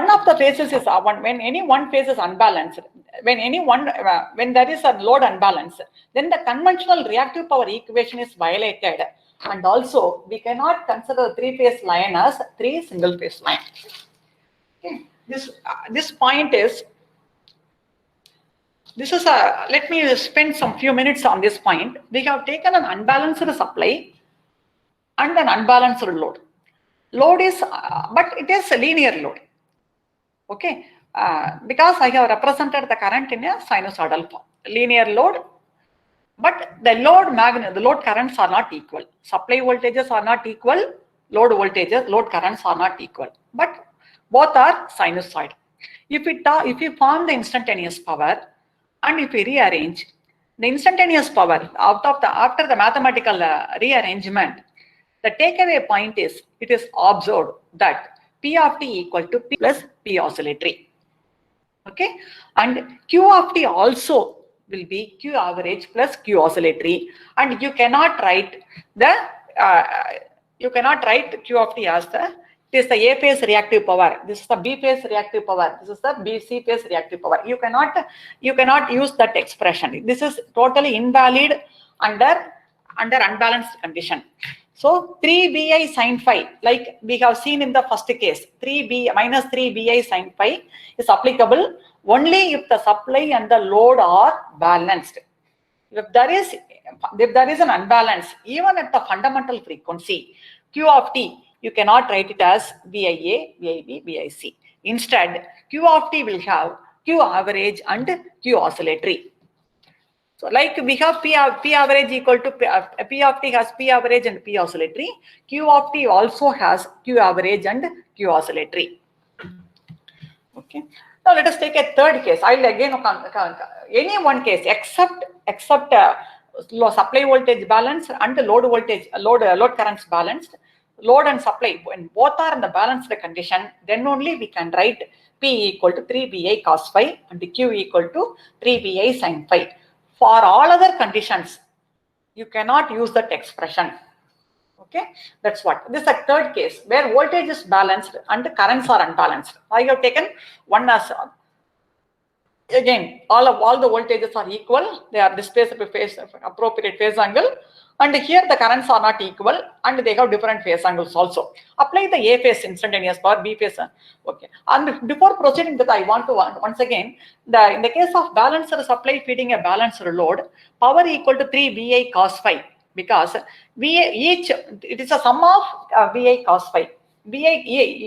of the phases is when any one phase is unbalanced, when there is a load unbalance, then the conventional reactive power equation is violated, and also we cannot consider the three-phase line as three single-phase line. Okay. This point is This is a, let me spend some few minutes on this point. We have taken an unbalanced supply and an unbalanced load. Load is, but it is a linear load. Okay, because I have represented the current in a sinusoidal form. Linear load, but the load currents are not equal. Supply voltages are not equal. Load currents are not equal. But both are sinusoid. If we form the instantaneous power, and if we rearrange the instantaneous power after the mathematical rearrangement, the takeaway point is it is observed that P of t equal to P plus P oscillatory. Okay, and Q of t also will be Q average plus Q oscillatory, and you cannot write Q of t as it is the A phase reactive power. This is the B phase reactive power. This is the C phase reactive power. You cannot use that expression. This is totally invalid under unbalanced condition. So 3bi sin phi, like we have seen in the first case, 3b minus 3bi sin phi is applicable only if the supply and the load are balanced. If there is an unbalance, even at the fundamental frequency, Q of t, you cannot write it as VIA, VIB, VIC. Instead, Q of t will have Q average and Q oscillatory. So like we have P average equal to P of t has P average and P oscillatory. Q of t also has Q average and Q oscillatory. Okay. Now let us take a third case. I will again any one case except supply voltage balance and the load currents balanced. Load and supply, when both are in the balanced condition, then only we can write P equal to 3bi cos phi and Q equal to 3bi sin phi. For all other conditions, you cannot use that expression. Okay, that's what. This is a third case where voltage is balanced and the currents are unbalanced. I have taken one as again all the voltages are equal. They are displaced with appropriate phase angle. And here the currents are not equal and they have different phase angles also. Apply the A phase instantaneous power, B phase. Okay. And before proceeding that, I want to once again, in the case of balanced supply feeding a balanced load, power equal to 3vi cos phi, because it is a sum of vi cos phi. It's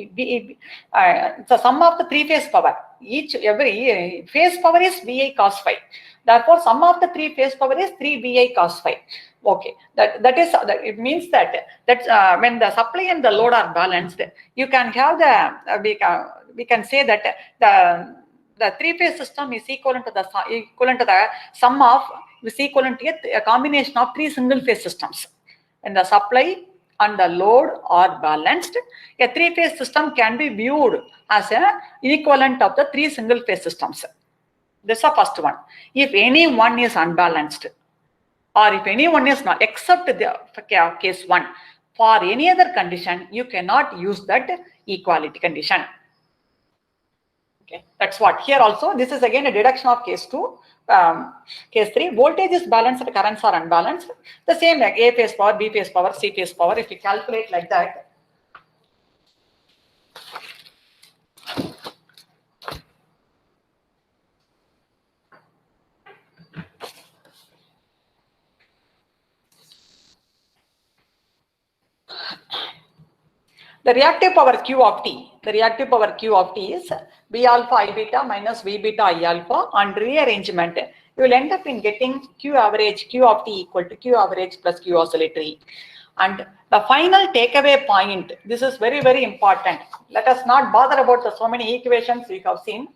a sum of the three phase power. Every phase power is vi cos phi. Therefore, sum of the three phase power is 3vi cos phi. Okay, it means that when the supply and the load are balanced, you can have we can say that the three phase system is equivalent to the sum of is equivalent to a combination of three single phase systems. When the supply and the load are balanced, a three phase system can be viewed as an equivalent of the three single phase systems. This is the first one. If any one is unbalanced, or if anyone is not, except the case 1, for any other condition, you cannot use that equality condition. Okay, that's what. Here also, this is again a deduction of case 2. Case 3, voltage is balanced, currents are unbalanced. The same like A phase power, B phase power, C phase power. If you calculate like that, the reactive power Q of t, is B alpha I beta minus V beta I alpha. On rearrangement, you will end up in getting Q average Q of t equal to Q average plus Q oscillatory. And the final takeaway point, this is very, very important. Let us not bother about the so many equations we have seen.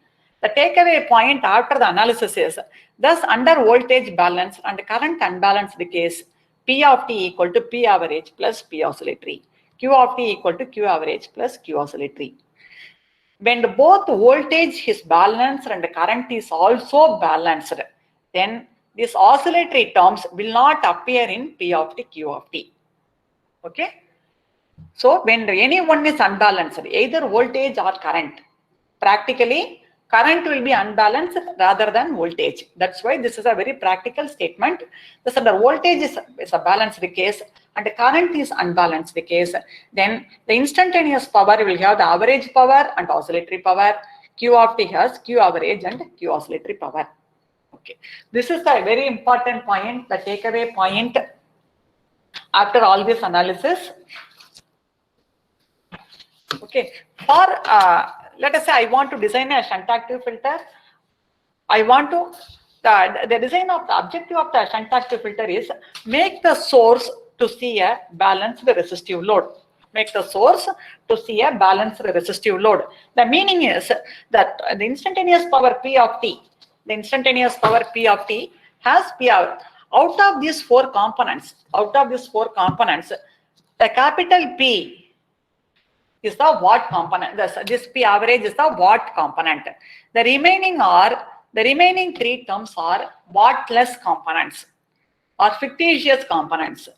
The takeaway point after the analysis is, thus under voltage balance and current unbalanced case, P of t equal to P average plus P oscillatory. Q of t equal to Q average plus Q oscillatory. When both voltage is balanced and the current is also balanced, then these oscillatory terms will not appear in P of t, Q of t. Okay. So when any one is unbalanced, either voltage or current, practically current will be unbalanced rather than voltage. That's why this is a very practical statement. This under voltage is a balanced case and the current is unbalanced case. Then the instantaneous power will have the average power and oscillatory power. Q of t has Q average and Q oscillatory power. Okay, this is a very important point, the takeaway point after all this analysis. Okay, for let us say I want to design a shunt active filter. I want to, the design of the objective of the shunt active filter is make the source to see a balanced resistive load. Make the source to see a balanced resistive load. The meaning is that the instantaneous power P of T, the instantaneous power P of T has P out of these four components, the capital P is the watt component. This P average is the watt component. The remaining three terms are wattless components or fictitious components.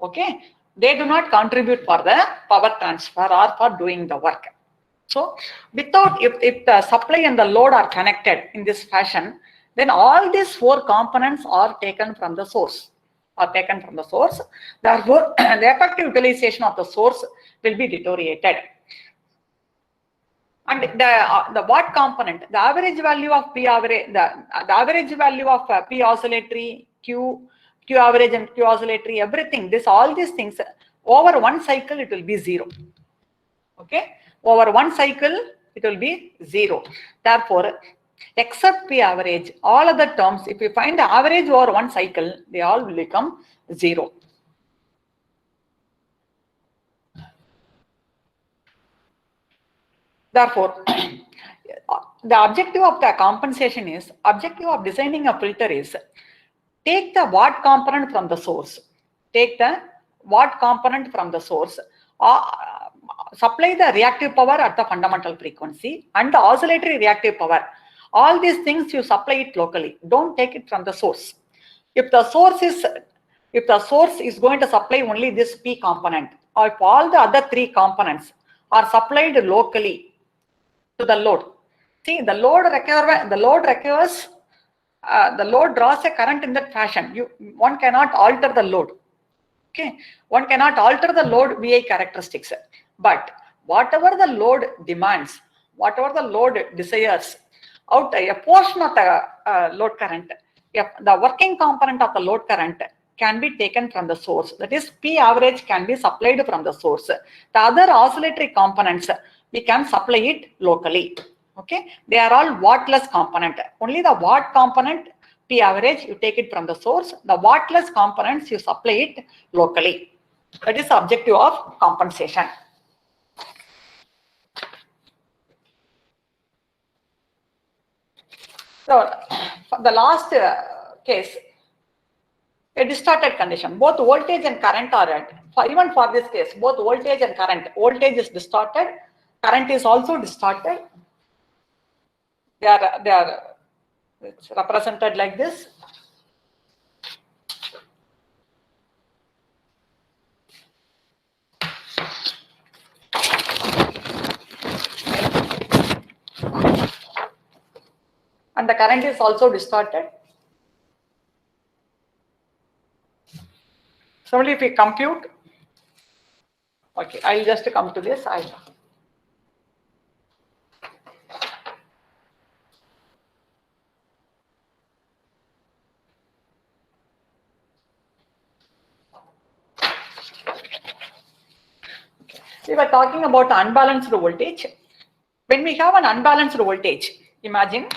Okay, they do not contribute for the power transfer or for doing the work. So without, if the supply and the load are connected in this fashion, then all these four components are taken from the source. Therefore, the effective utilization of the source will be deteriorated. And the watt component, the average value of P average, the average value of P oscillatory, Q average and Q oscillatory, everything, all these things, over one cycle it will be 0. Okay, over one cycle it will be 0. Therefore, except P average, all other terms, if you find the average over one cycle, they all will become 0. Therefore, the objective of the compensation is, objective of designing a filter is, take the watt component from the source. Supply the reactive power at the fundamental frequency and the oscillatory reactive power. All these things you supply it locally. Don't take it from the source. If the source is going to supply only this P component, or if all the other three components are supplied locally to the load. See, the load draws a current in that fashion. One cannot alter the load. Okay, one cannot alter the load VI characteristics. But whatever the load demands, whatever the load desires, out a portion of the load current, the working component of the load current can be taken from the source. That is, P average can be supplied from the source. The other oscillatory components, we can supply it locally. Okay, they are all wattless component. Only the watt component, P average, you take it from the source. The wattless components, you supply it locally. That is the objective of compensation. So, for the last case, a distorted condition. Both voltage and current are at. Even for this case, both voltage and current. Voltage is distorted. Current is also distorted. It's represented like this. And the current is also distorted. Similarly, if we compute, okay, I'll just come to this. We were talking about unbalanced voltage. When we have an unbalanced voltage, imagine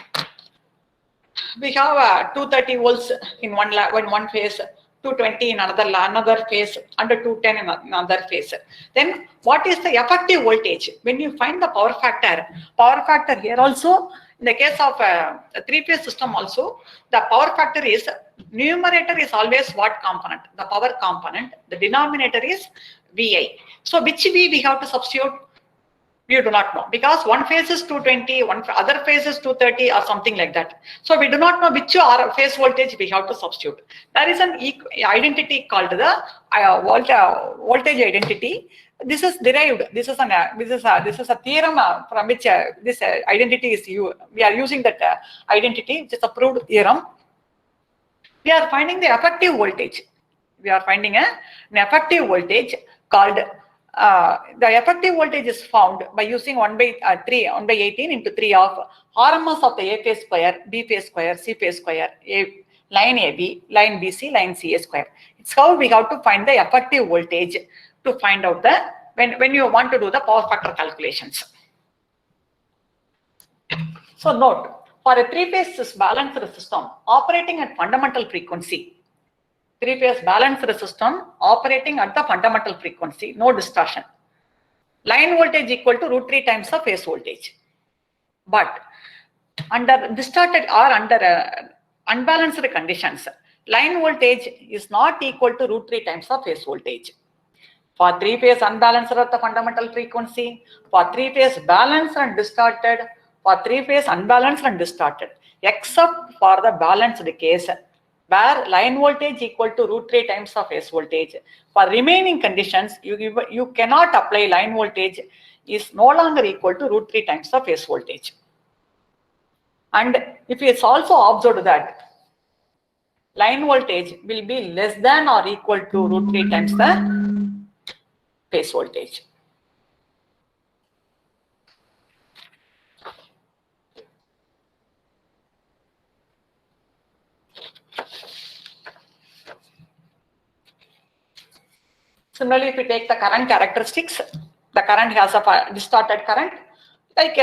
we have 230 volts in one phase, 220 in another phase, under 210 in another phase. Then what is the effective voltage? When you find the power factor here also, in the case of a three-phase system also, the power factor is, numerator is always watt component, the power component, the denominator is VI. So which V we have to substitute? We do not know, because one phase is 220, other phase is 230 or something like that. So we do not know which phase voltage we have to substitute. There is an identity called the voltage identity. This is derived. This is a theorem from which this identity is used. We are using that identity, which is a proved theorem. We are finding the effective voltage. We are finding an effective voltage called the effective voltage is found by using 1/18 into 3 of RMS of the A phase square, B phase square, C phase square, line AB, line BC, line CA square. It's how we have to find the effective voltage to find out the when you want to do the power factor calculations. So note, for a three-phase balanced system operating at fundamental frequency, three-phase balanced system operating at the fundamental frequency, no distortion. Line voltage equal to √3 times the phase voltage. But under distorted or under unbalanced conditions, line voltage is not equal to √3 times the phase voltage. For three-phase unbalanced at the fundamental frequency, for three-phase balanced and distorted, for three-phase unbalanced and distorted, except for the balanced case, where line voltage equal to √3 times of phase voltage. For remaining conditions, you cannot apply line voltage is no longer equal to √3 times of phase voltage. And if it's also observed that line voltage will be less than or equal to √3 times the phase voltage. Similarly, if we take the current characteristics, the current has a distorted current, like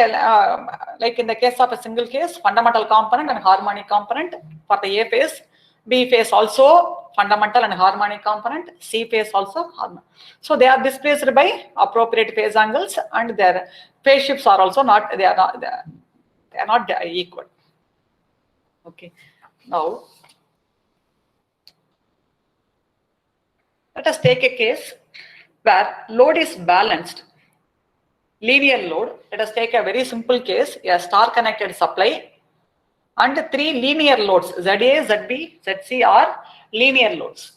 in the case of a single case, fundamental component and harmonic component for the A phase, B phase also fundamental and harmonic component, C phase also harmonic. So they are displaced by appropriate phase angles, and their phase shifts are also not equal. Okay, now let us take a case where load is balanced, linear load. Let us take a very simple case, a star connected supply and three linear loads, ZA, ZB, ZC are linear loads.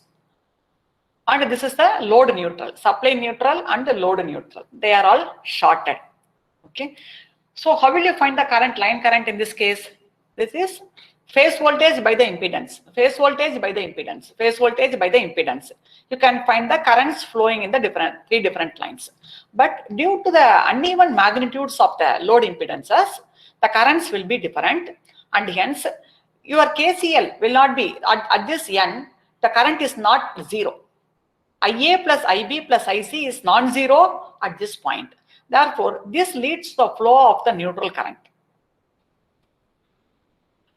And this is the load neutral, supply neutral and the load neutral. They are all shorted. Okay. So how will you find the current, line current in this case? This is phase voltage by the impedance, phase voltage by the impedance, phase voltage by the impedance. You can find the currents flowing in the three different lines. But due to the uneven magnitudes of the load impedances, the currents will be different, and hence your KCL will not be at this n, the current is not zero. IA plus IB plus IC is non-zero at this point. Therefore, this leads to the flow of the neutral current.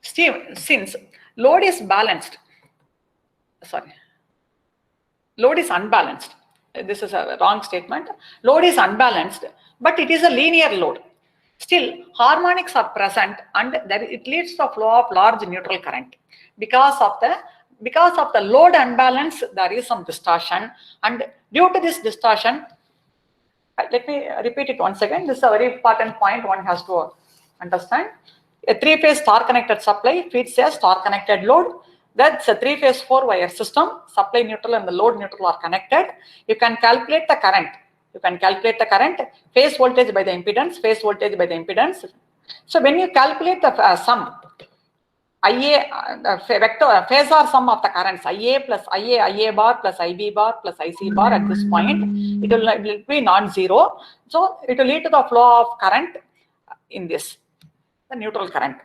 Since load is balanced, load is unbalanced. This is a wrong statement. Load is unbalanced, but it is a linear load. Still, harmonics are present, and it leads to the flow of large neutral current. Because of the load unbalance, there is some distortion, and due to this distortion, let me repeat it once again. This is a very important point one has to understand. A three-phase star-connected supply feeds a star-connected load. That's a three-phase four-wire system. Supply neutral and the load neutral are connected. You can calculate the current. Phase voltage by the impedance, phase voltage by the impedance. So when you calculate the sum, IA, phasor sum of the currents, IA plus IA bar plus IB bar plus IC bar at this point, it will be non-zero. So it will lead to the flow of current in this, the neutral current.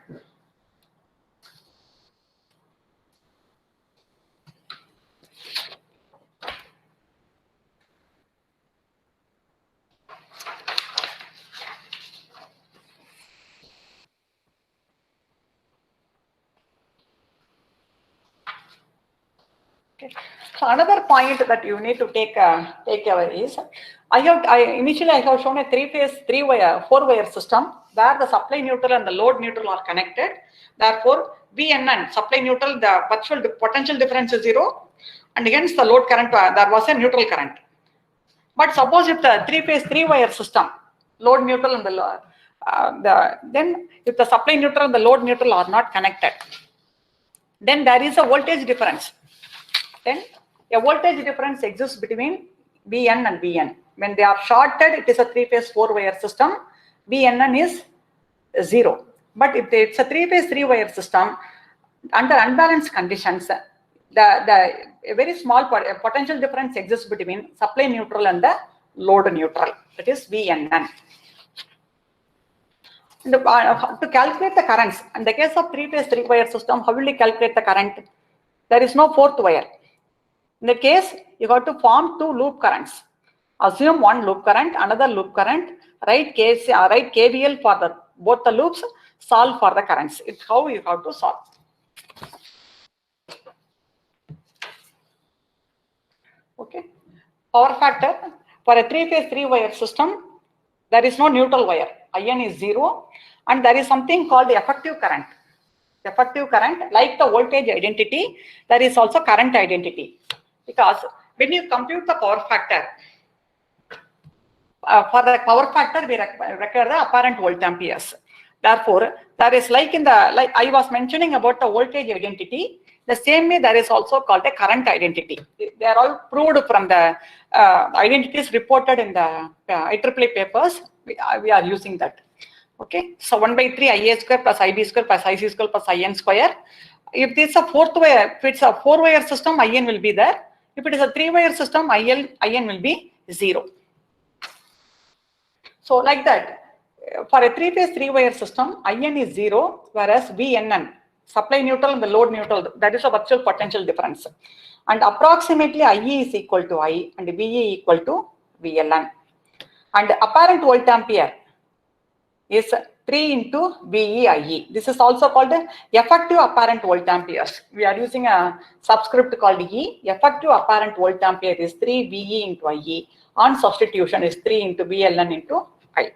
Okay. So another point that you need to take away is, initially I have shown a four-wire system where the supply neutral and the load neutral are connected. Therefore, VNN, supply neutral, the potential difference is zero, and hence the load current, there was a neutral current. But suppose if the three-wire system, load neutral and then if the supply neutral and the load neutral are not connected, then there is a voltage difference. Then a voltage difference exists between VN and VN. When they are shorted, it is a three-phase four-wire system. VNN is zero. But if it's a three-wire system, under unbalanced conditions, a very small potential difference exists between supply neutral and the load neutral, that is VNN. And to calculate the currents, in the case of three-phase three-wire system, how will you calculate the current? There is no fourth wire. In the case, you got to form two loop currents. Assume one loop current, another loop current, write KVL for both the loops, solve for the currents. It's how you have to solve. Okay. Power factor for a three-phase three-wire system, there is no neutral wire. IN is 0, and there is something called the effective current. Effective current, like the voltage identity, there is also current identity. Because when you compute the power factor, for the power factor, we require the apparent voltamperes. Therefore, there is like I was mentioning about the voltage identity, the same way there is also called a current identity. They are all proved from the identities reported in the IEEE papers. We are using that. Okay, so 1/3 IA square plus IB square plus IC square plus IN square. If this is a fourth wire, if it's a four-wire system, IN will be there. If it is a three-wire system, IN will be 0. So like that, for a three-phase three-wire system, IN is 0, whereas VNN, supply neutral and the load neutral, that is a virtual potential difference. And approximately IE is equal to I and VE equal to VLN. And apparent voltampere is 3 into VEIE. This is also called the effective apparent voltamperes. We are using a subscript called E. Effective apparent voltampere is 3 VE into IE. On substitution is 3 into VLN into I.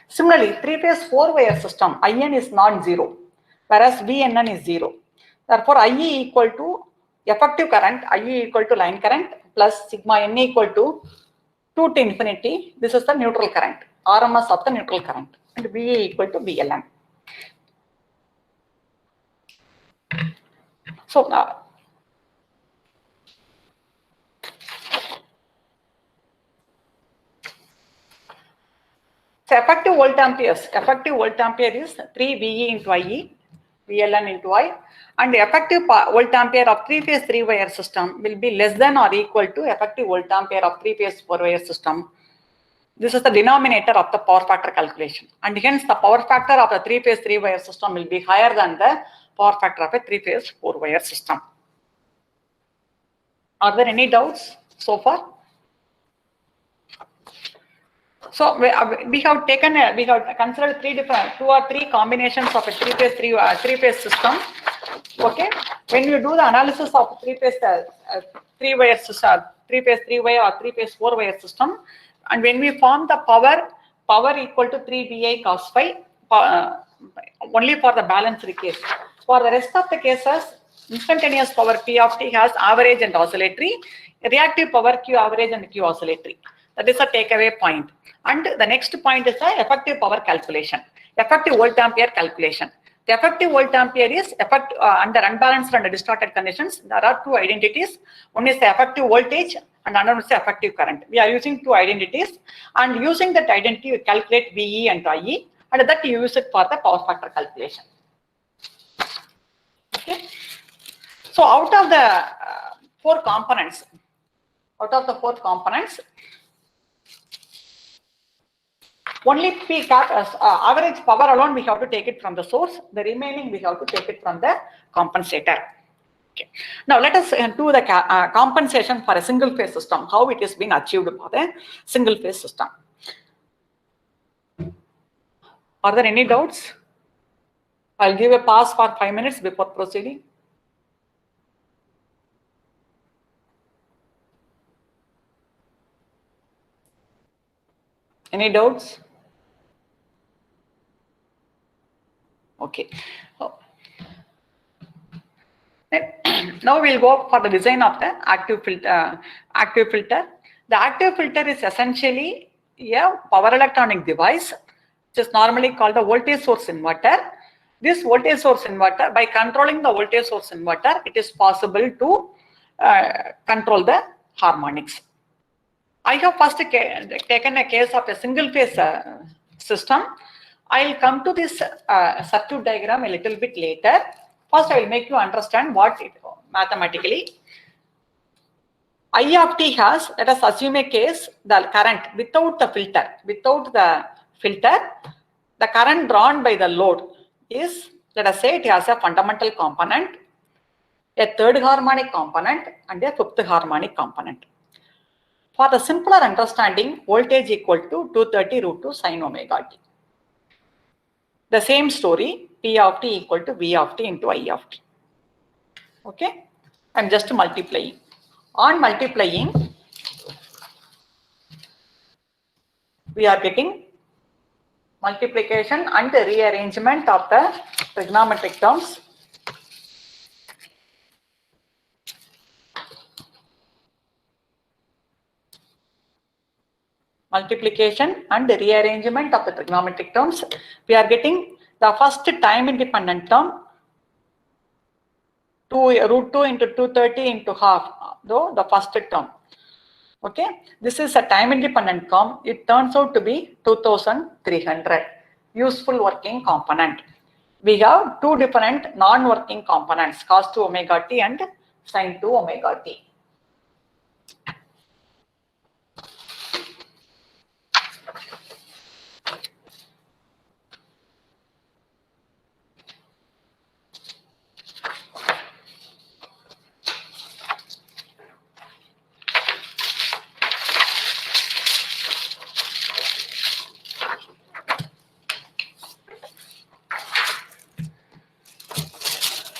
Similarly, three-phase four-wire system, IN is non-zero, whereas VNN is 0. Therefore, IE equal to effective current, IE equal to line current plus sigma N equal to 2 to infinity. This is the neutral current, RMS of the neutral current, and VA equal to VLN. So effective voltampere is 3 VE into IE, VLN into I, and the effective voltampere of three-phase three-wire system will be less than or equal to effective voltampere of three-phase four-wire system. This is the denominator of the power factor calculation, and hence the power factor of a three-phase three-wire system will be higher than the power factor of a three-phase four-wire system. Are there any doubts so far? So we have considered two or three combinations of a three-phase system. Okay, when you do the analysis of three-phase three-wire system, three-phase three-wire or three-phase four-wire system, and when we form the power equal to 3 VI cos phi, only for the balanced case. For the rest of the cases, instantaneous power P of T has average and oscillatory, reactive power Q average and Q oscillatory. That is a takeaway point. And the next point is the effective power calculation, effective voltampere calculation. The effective voltampere is under unbalanced and distorted conditions. There are two identities. One is the effective voltage and another is the effective current. We are using two identities, and using that identity, you calculate VE and IE, and that you use it for the power factor calculation. Okay. So out of the four components, only average power alone we have to take it from the source. The remaining we have to take it from the compensator. Okay. Now let us do the compensation for a single phase system. How it is being achieved for the single phase system. Are there any doubts? I'll give a pause for 5 minutes before proceeding. Any doubts? Okay. Now we'll go for the design of the active filter. The active filter is essentially a power electronic device, which is normally called the voltage source inverter. This voltage source inverter, by controlling the voltage source inverter, it is possible to control the harmonics. I have first taken a case of a single phase system. I'll come to this circuit diagram a little bit later. First, I will make you understand what it mathematically. I of t has, let us assume a case, the current without the filter, the current drawn by the load is, let us say it has a fundamental component, a third harmonic component, and a fifth harmonic component. For the simpler understanding, voltage equal to 230 root 2 sine omega t. The same story, P of t equal to V of t into I of t. Okay, I'm just multiplying. On multiplying, we are getting multiplication and rearrangement of the trigonometric terms. Multiplication and rearrangement of the trigonometric terms. We are getting the first time independent term, root 2 into 230 into half, though the first term. Okay, this is a time independent term. It turns out to be 2300 useful working component. We have two different non-working components, cos 2 omega t and sin 2 omega t.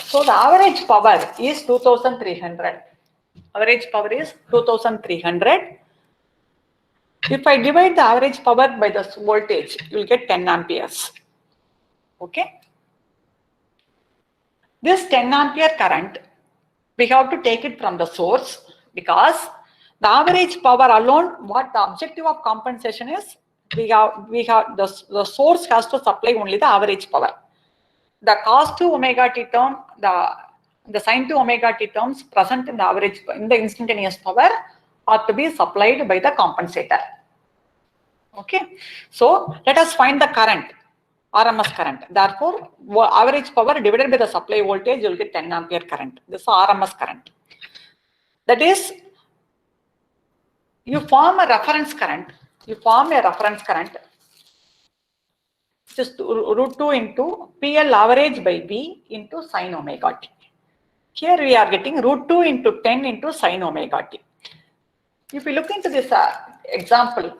So the average power is 2300. Average power is 2300. If I divide the average power by the voltage, you will get 10 amperes. Okay. This 10 ampere current, we have to take it from the source, because the average power alone, what the objective of compensation is, we have the source has to supply only the average power. The cos 2 omega t term, the sin 2 omega t terms present in the instantaneous power are to be supplied by the compensator. Okay, so let us find the current, RMS current. Therefore, average power divided by the supply voltage, you will get 10 ampere current. This is RMS current. That is, you form a reference current. Which is root 2 into PL average by V into sin omega t. Here we are getting root 2 into 10 into sin omega t. If we look into this example,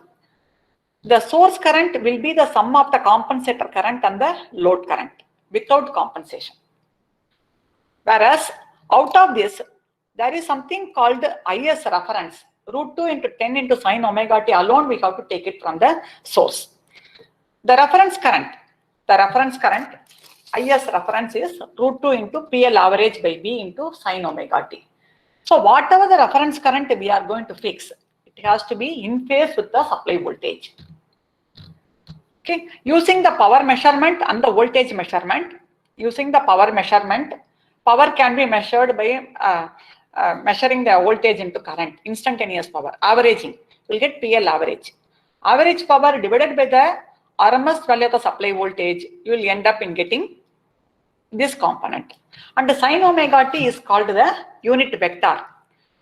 the source current will be the sum of the compensator current and the load current without compensation. Whereas out of this, there is something called IS reference. Root 2 into 10 into sin omega t alone, we have to take it from the source. The reference current, IS reference is root 2 into PL average by V into sin omega t. So whatever the reference current we are going to fix, it has to be in phase with the supply voltage. Okay, using the power measurement and the voltage measurement, power can be measured by measuring the voltage into current, instantaneous power, averaging, we'll get PL average. Average power divided by the RMS value of the supply voltage, you will end up in getting this component. And the sin omega t is called the unit vector,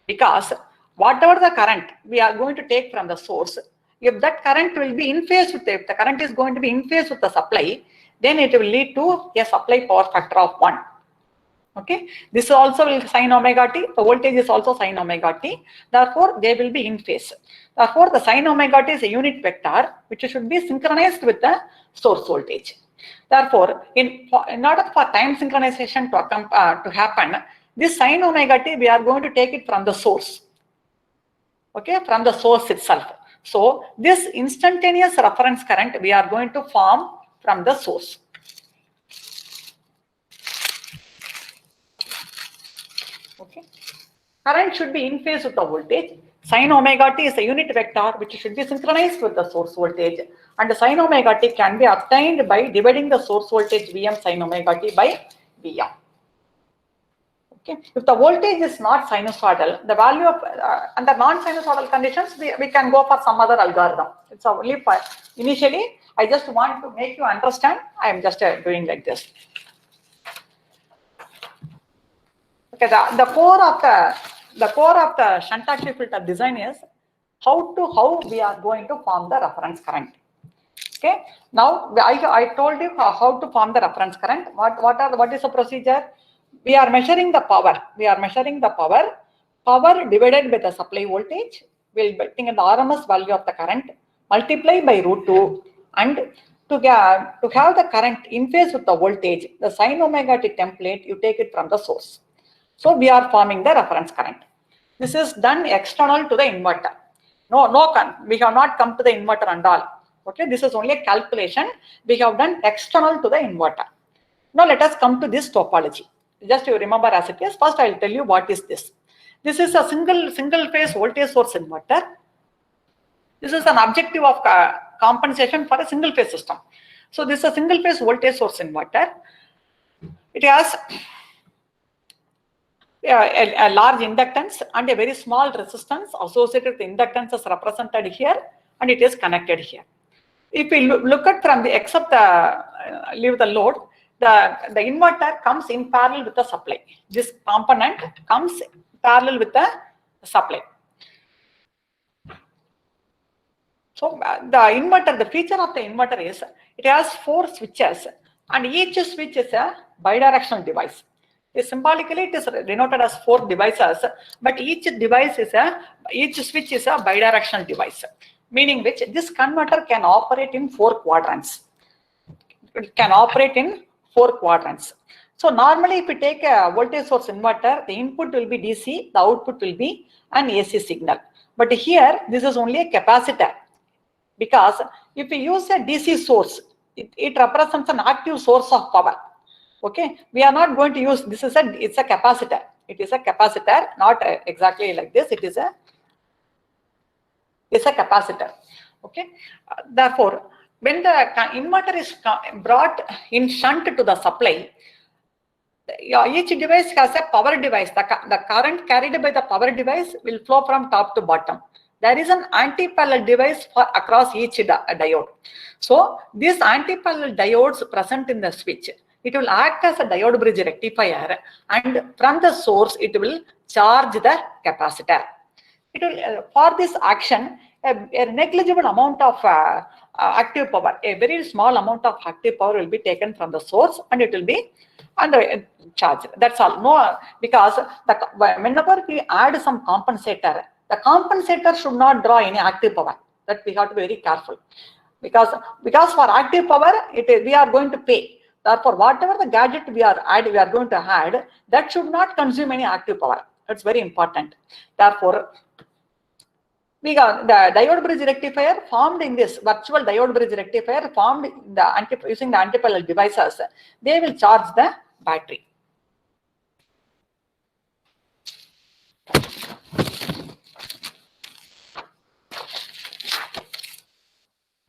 because whatever the current we are going to take from the source, if that current will be in phase with if the current is going to be in phase with the supply, then it will lead to a supply power factor of 1. Okay, this also will sin omega t, the voltage is also sin omega t, therefore they will be in phase. Therefore the sin omega t is a unit vector which should be synchronized with the source voltage. Therefore, in order for time synchronization to happen, this sin omega t we are going to take it from the source. Okay, from the source itself. So this instantaneous reference current we are going to form from the source. Okay, current should be in phase with the voltage. Sin omega t is a unit vector which should be synchronized with the source voltage, and sin omega t can be obtained by dividing the source voltage Vm sin omega t by Vm. Okay, if the voltage is not sinusoidal, the value of under non-sinusoidal conditions, we can go for some other algorithm. It's only for initially. I just want to make you understand. I am just doing like this. Okay, the core of the the core of the shunt active filter design is how we are going to form the reference current. Okay. Now I told you how to form the reference current. What is the procedure? We are measuring the power. We are measuring the power. Power divided by the supply voltage. We'll be taking the RMS value of the current, multiply by √2, and to have the current in phase with the voltage, the sin omega t template, you take it from the source. So we are forming the reference current. This is done external to the inverter. We have not come to the inverter and all. Okay, this is only a calculation we have done external to the inverter. Now let us come to this topology. Just you remember as it is. First I will tell you what is this. This is a single phase voltage source inverter. This is an objective of compensation for a single phase system. So this is a single phase voltage source inverter. It has a large inductance and a very small resistance associated with the inductance is represented here, and it is connected here. If we look at from the except the leave the load, the inverter comes in parallel with the supply. This component comes parallel with the supply. So the inverter, the feature of the inverter is it has 4 switches, and each switch is a bidirectional device. Symbolically, it is denoted as 4 devices, but each switch is a bidirectional device, meaning which this converter can operate in 4 quadrants. It can operate in 4 quadrants. So normally, if we take a voltage source inverter, the input will be DC, the output will be an AC signal. But here, this is only a capacitor, because if we use a DC source, it represents an active source of power. Okay, we are not going to use this. It's a capacitor. It is a capacitor, not exactly like this. It's a capacitor. Okay, therefore, when the inverter is brought in shunt to the supply, each device has a power device. The current carried by the power device will flow from top to bottom. There is an anti-parallel device across each diode. So these anti-parallel diodes present in the switch, it will act as a diode bridge rectifier, and from the source it will charge the capacitor. It will for this action a negligible amount of active power, a very small amount of active power will be taken from the source, and it will be under charge. That's all. No, because whenever we add some compensator, the compensator should not draw any active power. That we have to be very careful, because for active power we are going to pay. Therefore, whatever the gadget we are going to add, that should not consume any active power. That's very important. Therefore, we got the diode bridge rectifier formed in this virtual diode bridge rectifier formed using the anti-parallel devices. They will charge the battery.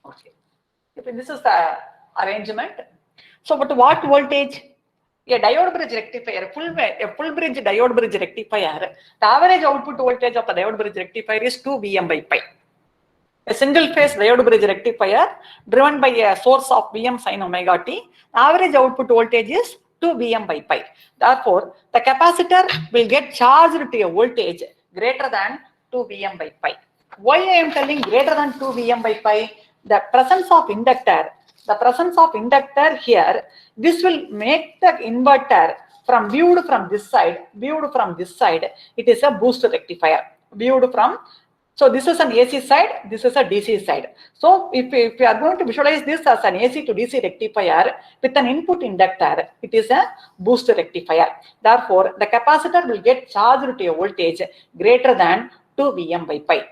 Okay. This is the arrangement. So, but what voltage? A diode bridge rectifier, a full bridge diode bridge rectifier, the average output voltage of the diode bridge rectifier is 2 Vm by pi. A single phase diode bridge rectifier driven by a source of Vm sin omega t, the average output voltage is 2 Vm by pi. Therefore, the capacitor will get charged to a voltage greater than 2 Vm by pi. Why I am telling greater than 2 Vm by pi? The presence of inductor here, this will make the inverter viewed from this side, it is a boost rectifier. So this is an AC side, this is a DC side. So if we are going to visualize this as an AC to DC rectifier with an input inductor, it is a boost rectifier. Therefore, the capacitor will get charged to a voltage greater than 2 Vm by pi.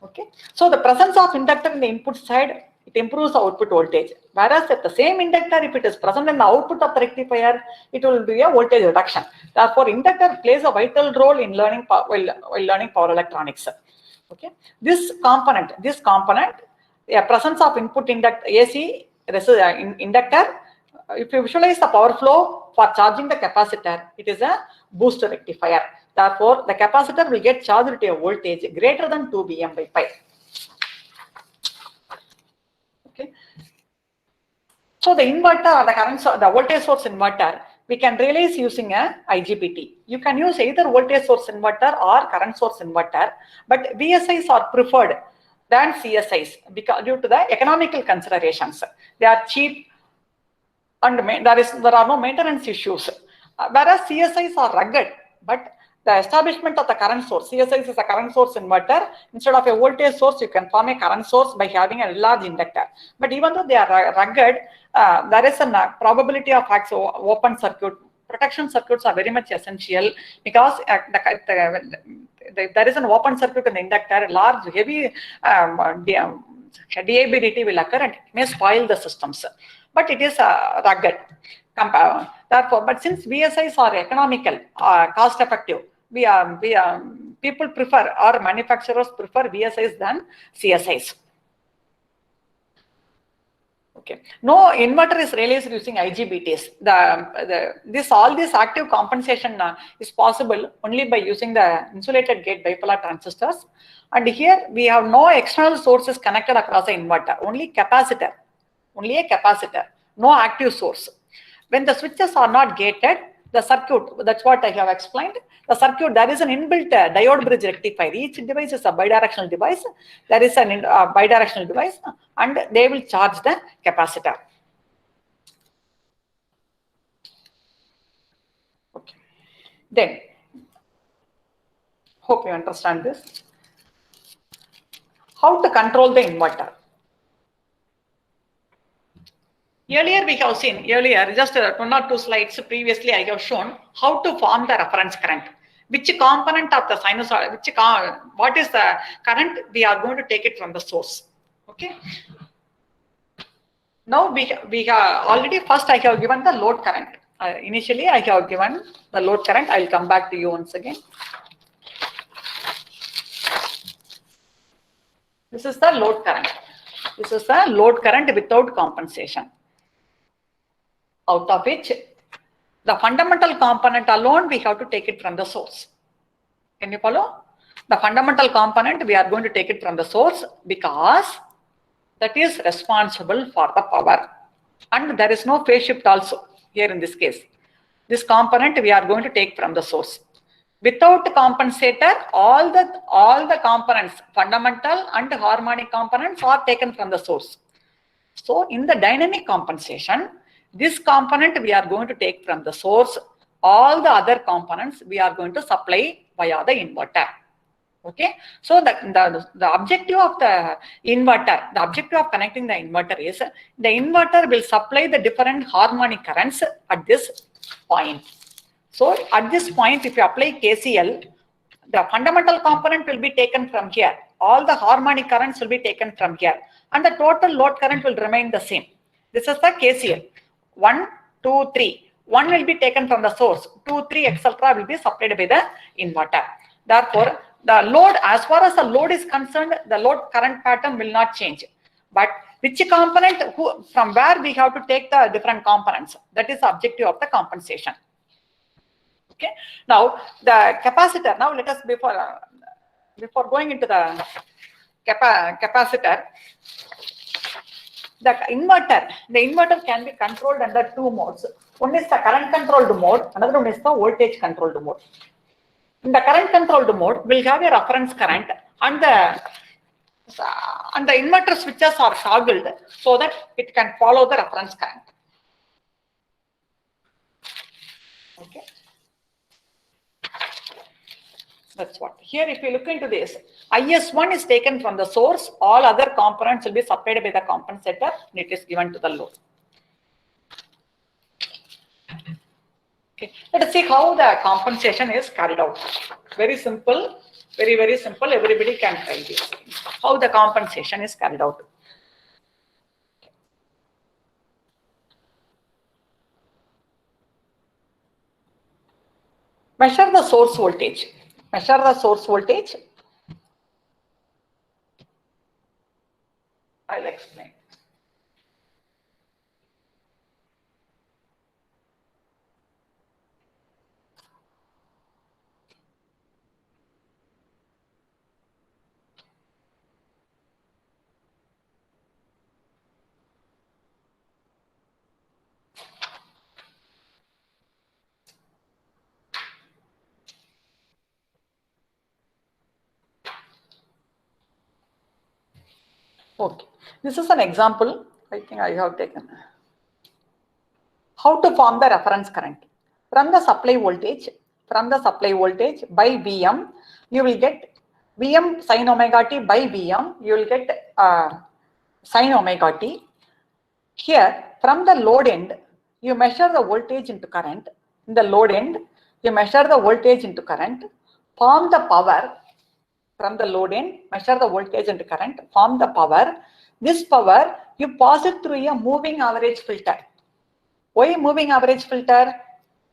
Okay. So the presence of inductor in the input side, it improves the output voltage. Whereas if the same inductor, if it is present in the output of the rectifier, it will be a voltage reduction. Therefore, inductor plays a vital role in learning while learning power electronics. Okay. This component, the presence of input inductor AC inductor. If you visualize the power flow for charging the capacitor, it is a boost rectifier. Therefore, the capacitor will get charged to a voltage greater than 2 Vm by pi. Okay. So the inverter or the voltage source inverter, we can realize using a IGBT. You can use either voltage source inverter or current source inverter, but VSIs are preferred than CSIs because due to the economical considerations. They are cheap and there are no maintenance issues. Whereas CSIs are rugged, but the establishment of the current source, CSIs is a current source inverter. Instead of a voltage source, you can form a current source by having a large inductor. But even though they are rugged, there is a probability of open circuit. Protection circuits are very much essential because there is an open circuit in the inductor, large, heavy DABDT will occur and it may spoil the systems. But it is rugged. Therefore, but since VSIs are economical, cost effective, people prefer, or manufacturers prefer VSIs than CSIs. Okay. No inverter is realized using IGBTs. All this active compensation is possible only by using the insulated gate bipolar transistors. And here we have no external sources connected across the inverter, only capacitor, only a capacitor, no active source. When the switches are not gated, the circuit, that's what I have explained. The circuit, there is an inbuilt diode bridge rectifier. Each device is a bidirectional device. There is an bidirectional device and they will charge the capacitor. Okay. Then, hope you understand this. How to control the inverter? Earlier we have seen, just 1 or 2 slides previously I have shown how to form the reference current. Which component of the sinusoid, what is the current, we are going to take it from the source. Okay. Now we have already, first I have given the load current. Initially I have given the load current. I will come back to you once again. This is the load current. This is the load current without compensation, out of which the fundamental component alone we have to take it from the source. Can you follow? The fundamental component we are going to take it from the source because that is responsible for the power. And there is no phase shift also here in this case. This component we are going to take from the source. Without compensator, all the components, fundamental and harmonic components are taken from the source. So in the dynamic compensation, this component we are going to take from the source. All the other components we are going to supply via the inverter. Okay. So the objective of the inverter, the objective of connecting the inverter is the inverter will supply the different harmonic currents at this point. So at this point, if you apply KCL, the fundamental component will be taken from here. All the harmonic currents will be taken from here. And the total load current will remain the same. This is the KCL. 1, 2, 3. 1 will be taken from the source. 2, 3, etc. will be supplied by the inverter. Therefore, the load, as far as the load is concerned, the load current pattern will not change. But which component, from where we have to take the different components, that is the objective of the compensation. Okay. Now the capacitor. Now let us before going into the capacitor, the inverter can be controlled under 2 modes. One is the current controlled mode, another one is the voltage controlled mode. In the current controlled mode, we'll have a reference current and the inverter switches are toggled so that it can follow the reference current. Okay. That's what. Here, if you look into this, IS1 is taken from the source. All other components will be supplied by the compensator and it is given to the load. Okay. Let us see how the compensation is carried out. Very simple, very, very simple. Everybody can try this. How the compensation is carried out. Measure the source voltage. Measure the source voltage. I'll explain. Okay, this is an example. I think I have taken. How to form the reference current from the supply voltage. From the supply voltage by Vm, you will get Vm sin omega t by Vm. You will get sin omega t. Here, from the load end, you measure the voltage into current. In the load end, you measure the voltage into current, form the power. From the load end, measure the voltage into current, form the power. This power, you pass it through a moving average filter. Why moving average filter?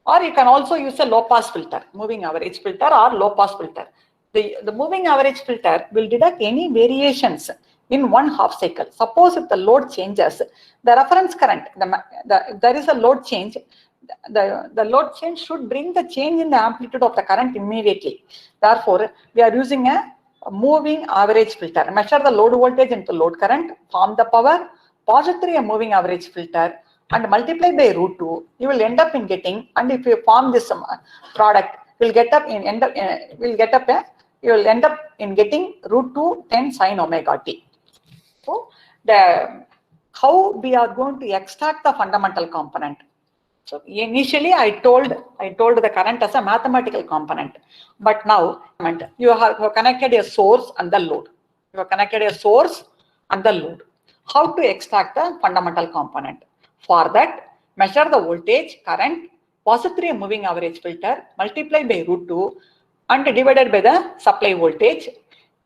Or you can also use a low pass filter, moving average filter or low pass filter. The moving average filter will detect any variations in one half cycle. Suppose if the load changes, the reference current, if there is a load change, the load change should bring the change in the amplitude of the current immediately. Therefore, we are using a moving average filter. Measure the load voltage into load current, form the power, pass it through a moving average filter, and multiply by √2, you will end up in getting, and if you form this product, you will end up in getting √2 10 sin omega t. So how we are going to extract the fundamental component. So initially I told the current as a mathematical component, but now you have connected a source and the load. You have connected a source and the load. How to extract the fundamental component? For that, measure the voltage, current, pass it through a moving average filter, multiply by √2, and divided by the supply voltage.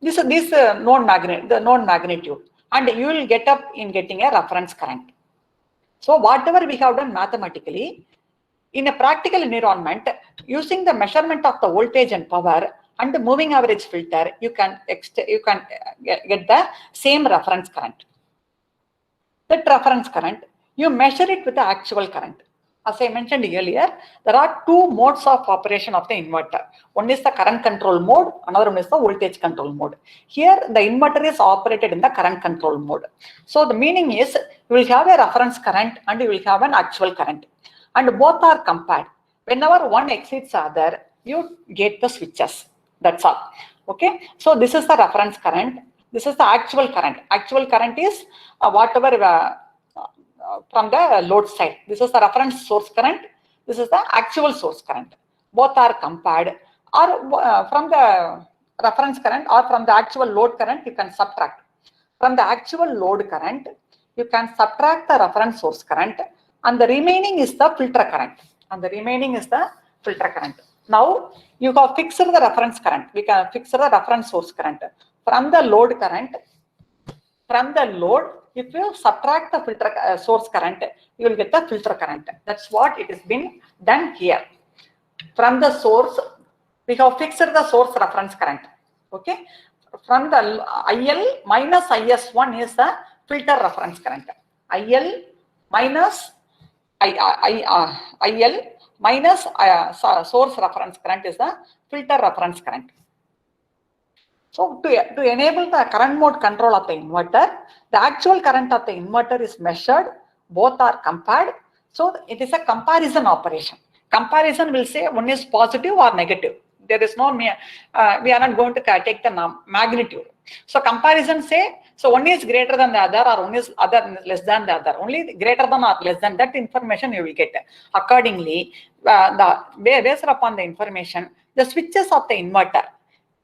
This known magnitude, and you will get up in getting a reference current. So whatever we have done mathematically, in a practical environment, using the measurement of the voltage and power and the moving average filter, you can get the same reference current. That reference current, you measure it with the actual current. As I mentioned earlier, there are two modes of operation of the inverter. One is the current control mode, another one is the voltage control mode. Here, the inverter is operated in the current control mode. So the meaning is, you will have a reference current and you will have an actual current. And both are compared. Whenever one exceeds the other, you get the switches. That's all. Okay. So this is the reference current. This is the actual current. Actual current is whatever from the load side. This is the reference source current. This is the actual source current. Both are compared, or from the reference current or from the actual load current, you can subtract. From the actual load current, you can subtract the reference source current, and the remaining is the filter current. Now, you have fixed the reference current. We can fix the reference source current. From the load current, if you subtract the filter source current, you will get the filter current. That's what it has been done here. From the source, we have fixed the source reference current. Okay. From the IL minus IS1 is the filter reference current. IL minus source reference current is the filter reference current. So to enable the current mode control of the inverter, the actual current of the inverter is measured, both are compared. So it is a comparison operation. Comparison will say one is positive or negative. There is no, we are not going to take the magnitude. So comparison say, so one is greater than the other or one is less than the other. Only greater than or less than that information you will get. Accordingly, based upon the information, the switches of the inverter.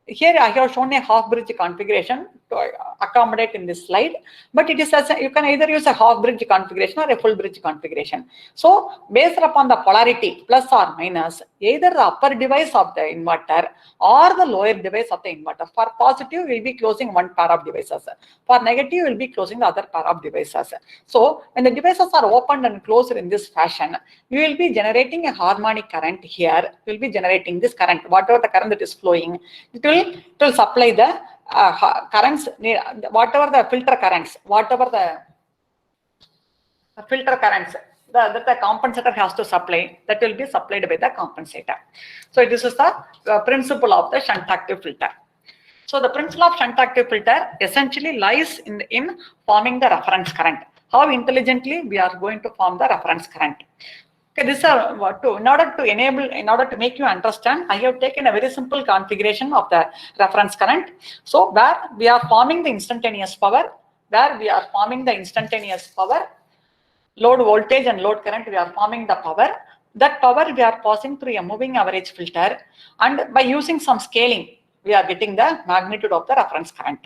Here I have shown a half bridge configuration to accommodate in this slide, but it is you can either use a half bridge configuration or a full bridge configuration. So based upon the polarity plus or minus, either the upper device of the inverter or the lower device of the inverter. For positive, we will be closing one pair of devices. For negative, we will be closing the other pair of devices. So when the devices are opened and closed in this fashion, we will be generating a harmonic current here. We will be generating this current, whatever the current that is flowing, it will supply the currents, whatever the filter currents, that the compensator has to supply, that will be supplied by the compensator. So this is the principle of the shunt active filter. So the principle of shunt active filter essentially lies in forming the reference current. How intelligently we are going to form the reference current. Okay, this is in order to make you understand, I have taken a very simple configuration of the reference current. So where we are forming the instantaneous power, where we are forming the instantaneous power, load voltage and load current, we are forming the power. That power we are passing through a moving average filter, and by using some scaling, we are getting the magnitude of the reference current.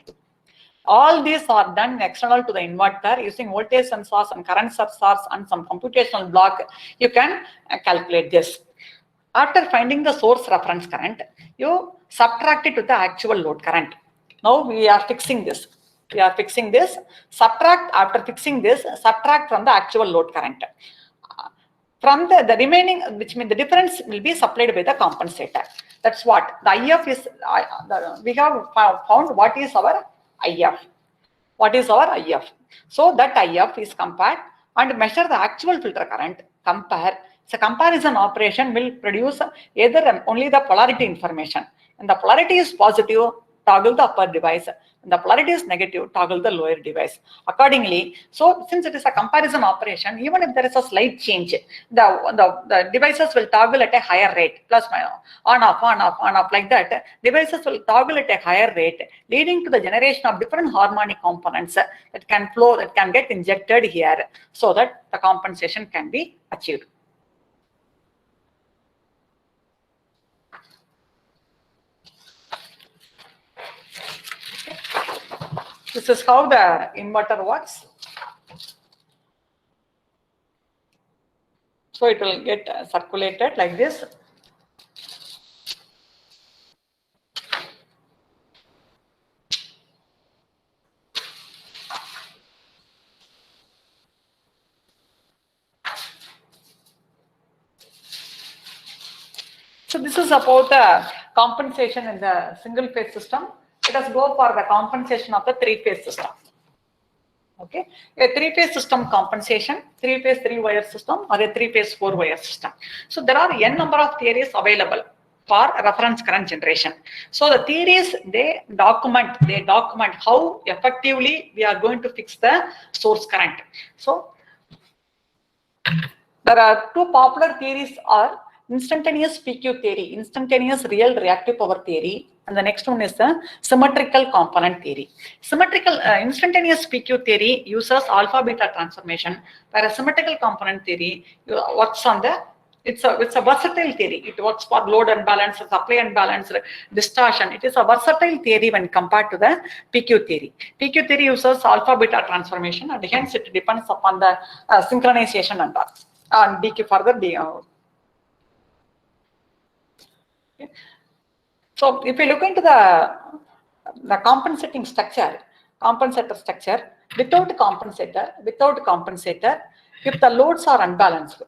All these are done external to the inverter using voltage sensors and current sensors and some computational block. You can calculate this. After finding the source reference current, you subtract it to the actual load current. Now we are fixing this. We are fixing this. Subtract, after fixing this, subtract from the actual load current. From the remaining, which means the difference will be supplied by the compensator. That's what the IF is. We have found what is our IF. What is our IF? So that IF is compared and measure the actual filter current. Compare. So comparison operation will produce either only the polarity information. And the polarity is positive, toggle the upper device. And the polarity is negative, toggle the lower device. Accordingly, so since it is a comparison operation, even if there is a slight change, the devices will toggle at a higher rate, plus minus, on off, like that. Devices will toggle at a higher rate, leading to the generation of different harmonic components that can flow, that can get injected here, so that the compensation can be achieved. This is how the inverter works. So it will get circulated like this. So this is about the compensation in the single phase system. Let us go for the compensation of the three-phase system. Okay, a three-phase system compensation, three-phase three-wire system, or a three-phase four-wire system. So there are n number of theories available for reference current generation. So the theories, they document how effectively we are going to fix the source current. So there are two popular theories are instantaneous PQ theory, instantaneous real reactive power theory, and the next one is the symmetrical component theory. Instantaneous PQ theory uses alpha beta transformation, whereas symmetrical component theory works on the, it's a versatile theory. It works for load unbalance, supply unbalance, distortion. It is a versatile theory when compared to the PQ theory. PQ theory uses alpha beta transformation, and hence it depends upon the synchronization and all. And DQ further. Okay. So if you look into the compensating structure, compensator structure, without compensator, if the loads are unbalanced,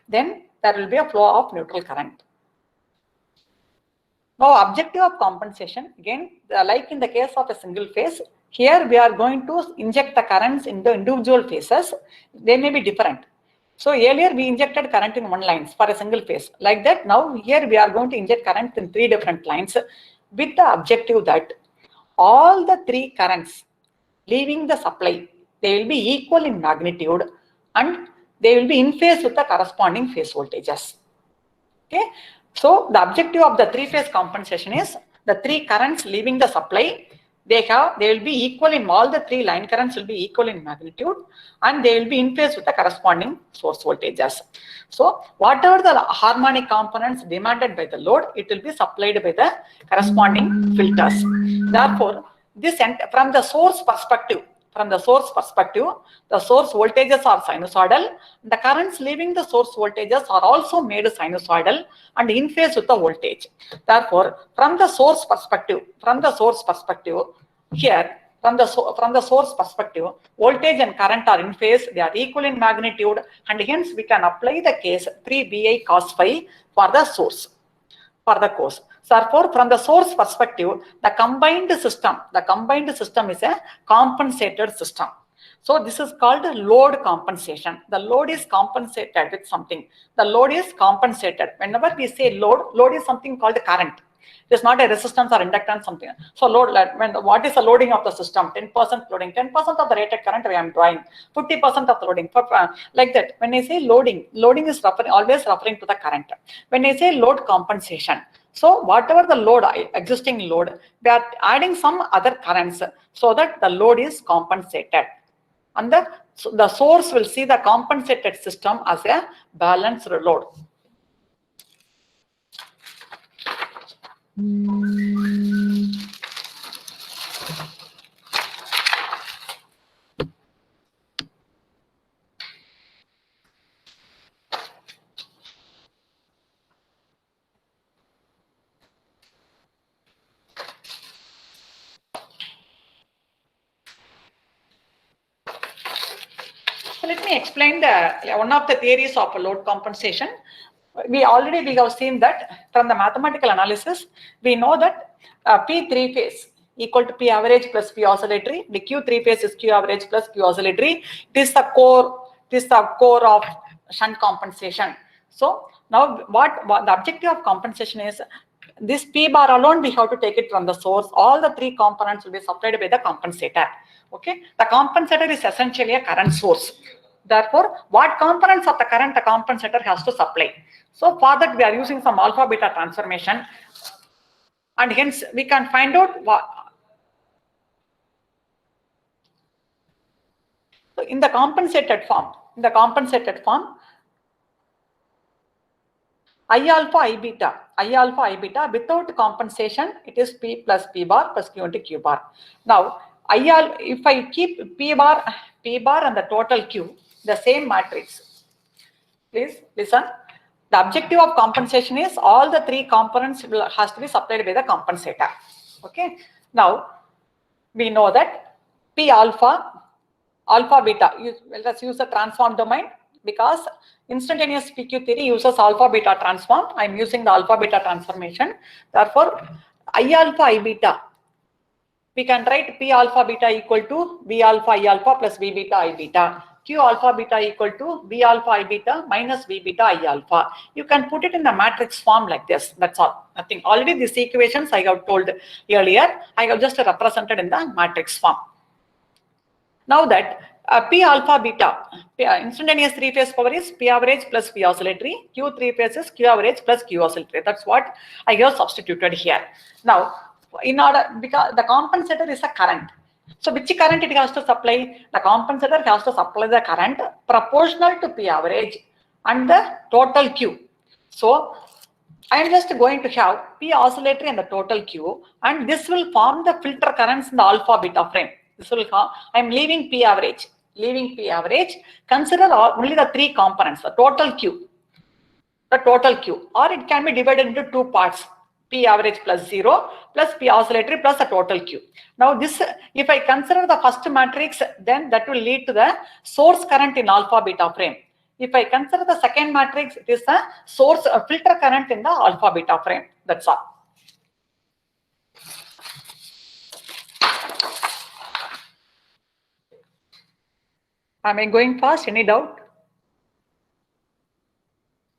then there will be a flow of neutral current. Now, objective of compensation, again, like in the case of a single phase, here we are going to inject the currents in the individual phases. They may be different. So earlier we injected current in one line for a single phase. Like that, now here we are going to inject current in three different lines with the objective that all the three currents leaving the supply, they will be equal in magnitude and they will be in phase with the corresponding phase voltages. Okay. So the objective of the three-phase compensation is the three currents leaving the supply, they will be equal in all the three line currents will be equal in magnitude and they will be in phase with the corresponding source voltages. So whatever the harmonic components demanded by the load, it will be supplied by the corresponding filters. Therefore, this from the source perspective, the source voltages are sinusoidal. The currents leaving the source voltages are also made sinusoidal and in phase with the voltage. Therefore, from the source perspective, here, from the source perspective, voltage and current are in phase, they are equal in magnitude, and hence we can apply the case 3bi cos phi for the source, for the cause. So therefore, from the source perspective, the combined system is a compensated system. So this is called load compensation. The load is compensated with something. The load is compensated. Whenever we say load is something called current. It is not a resistance or inductance, something. So load, what is the loading of the system? 10% loading, 10% of the rated current I am drawing, 50% of the loading, like that. When I say loading is always referring to the current. When I say load compensation, So whatever the load, existing load, we are adding some other currents so that the load is compensated. And the source will see the compensated system as a balanced load. So let me explain one of the theories of load compensation. We have seen that from the mathematical analysis, we know that P three phase equal to P average plus P oscillatory. The Q three phase is Q average plus Q oscillatory. This is the core of shunt compensation. So now what the objective of compensation is, this P bar alone we have to take it from the source. All the three components will be supplied by the compensator. Okay, the compensator is essentially a current source. Therefore, what components of the current the compensator has to supply. So for that we are using some alpha beta transformation, and hence we can find out what in the compensated form. I alpha I beta without compensation, it is P plus P bar plus Q into Q bar. Now if I keep P bar and the total Q the same matrix, please listen. The objective of compensation is all the three components has to be supplied by the compensator. Okay. Now we know that P alpha beta. Let's use the transform domain, because instantaneous PQ theory uses alpha beta transform. I am using the alpha beta transformation. Therefore, I alpha I beta, we can write P alpha beta equal to V alpha I alpha plus V beta I beta. Q alpha beta equal to V alpha I beta minus V beta I alpha. You can put it in the matrix form like this. That's all. Nothing. Already these equations I have told earlier. I have just represented in the matrix form. Now that P alpha beta, instantaneous three phase power is P average plus P oscillatory. Q three phase is Q average plus Q oscillatory. That's what I have substituted here. Now, because the compensator is a current. So which current it has to supply? The compensator has to supply the current proportional to P average and the total Q. So I am just going to have P oscillatory and the total Q, and this will form the filter currents in the alpha beta frame. This will form. I am leaving P average. Consider only the three components, the total Q, or it can be divided into two parts. P average plus 0 plus P oscillatory plus the total Q. Now this, if I consider the first matrix, then that will lead to the source current in alpha beta frame. If I consider the second matrix, it is the source filter current in the alpha beta frame. That's all. Am I going fast? Any doubt?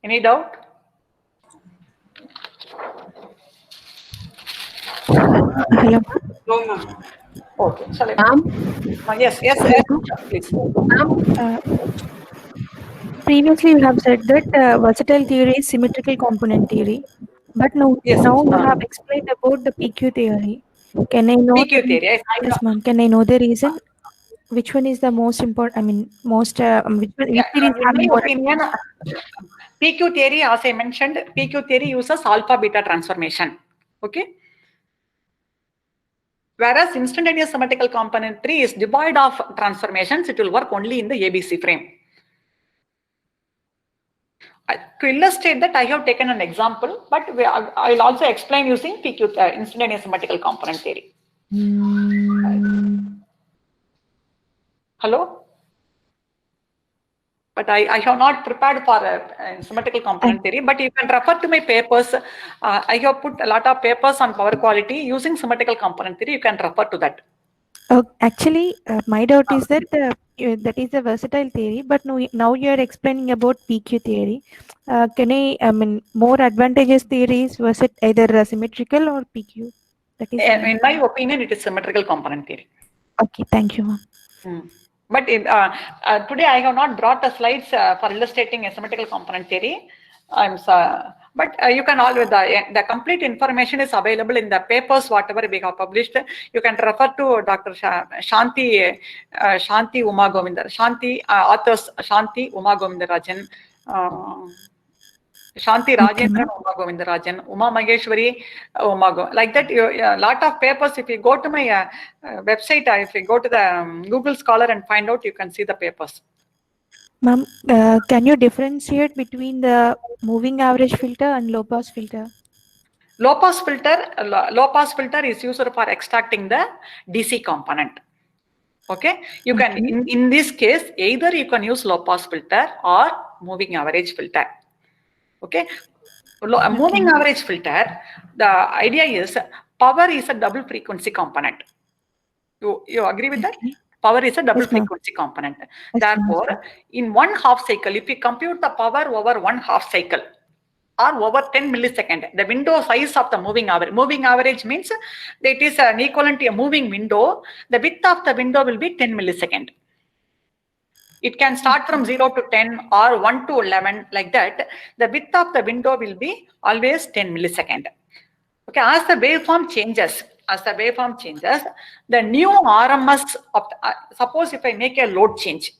Any doubt? Hello. No, ma'am. Okay. Shall I? Yes, please. Previously, you have said that versatile theory is symmetrical component theory, but now you have explained about the PQ theory. Can I know? PQ theory. Yes, ma'am. Can I know the reason? Which one is the most important? I mean, most which theory is having more opinion? PQ theory, as I mentioned, PQ theory uses alpha beta transformation. Okay. Whereas instantaneous symmetrical component theory is devoid of transformations, it will work only in the ABC frame. To illustrate that, I have taken an example, but I will also explain using PQ instantaneous symmetrical component theory. Hello? But I have not prepared for symmetrical component theory, but you can refer to my papers. I have put a lot of papers on power quality using symmetrical component theory. You can refer to that. Actually, my doubt is that that is a versatile theory, but now you are explaining about PQ theory. I mean, more advantageous theories, was it either symmetrical or PQ? That is in my opinion, it is symmetrical component theory. Okay, thank you, ma'am. But today I have not brought the slides for illustrating a symmetrical component theory. But you can always, the complete information is available in the papers, whatever we have published. You can refer to Dr. Shanti Uma Govinda, authors Shanti Uma Govindarajan, Shanti Rajendran Uma Govindarajan, Uma Maheshwari like that. A lot of papers, if you go to my website, if you go to the Google Scholar and find out, you can see the papers. Ma'am, can you differentiate between the moving average filter and low pass filter? Low pass filter is used for extracting the DC component. Okay, you can in this case either you can use low pass filter or moving average filter. Okay, moving average filter, the idea is power is a double frequency component. You agree with that? Power is a double frequency component. Therefore, in 1/2 cycle, if you compute the power over 1/2 cycle or over 10 millisecond, the window size of the moving average means that it is an equivalent to a moving window. The width of the window will be 10 millisecond. It can start from 0 to 10 or 1 to 11 like that. The width of the window will be always 10 millisecond. Okay, as the waveform changes, the new RMS of suppose if I make a load change,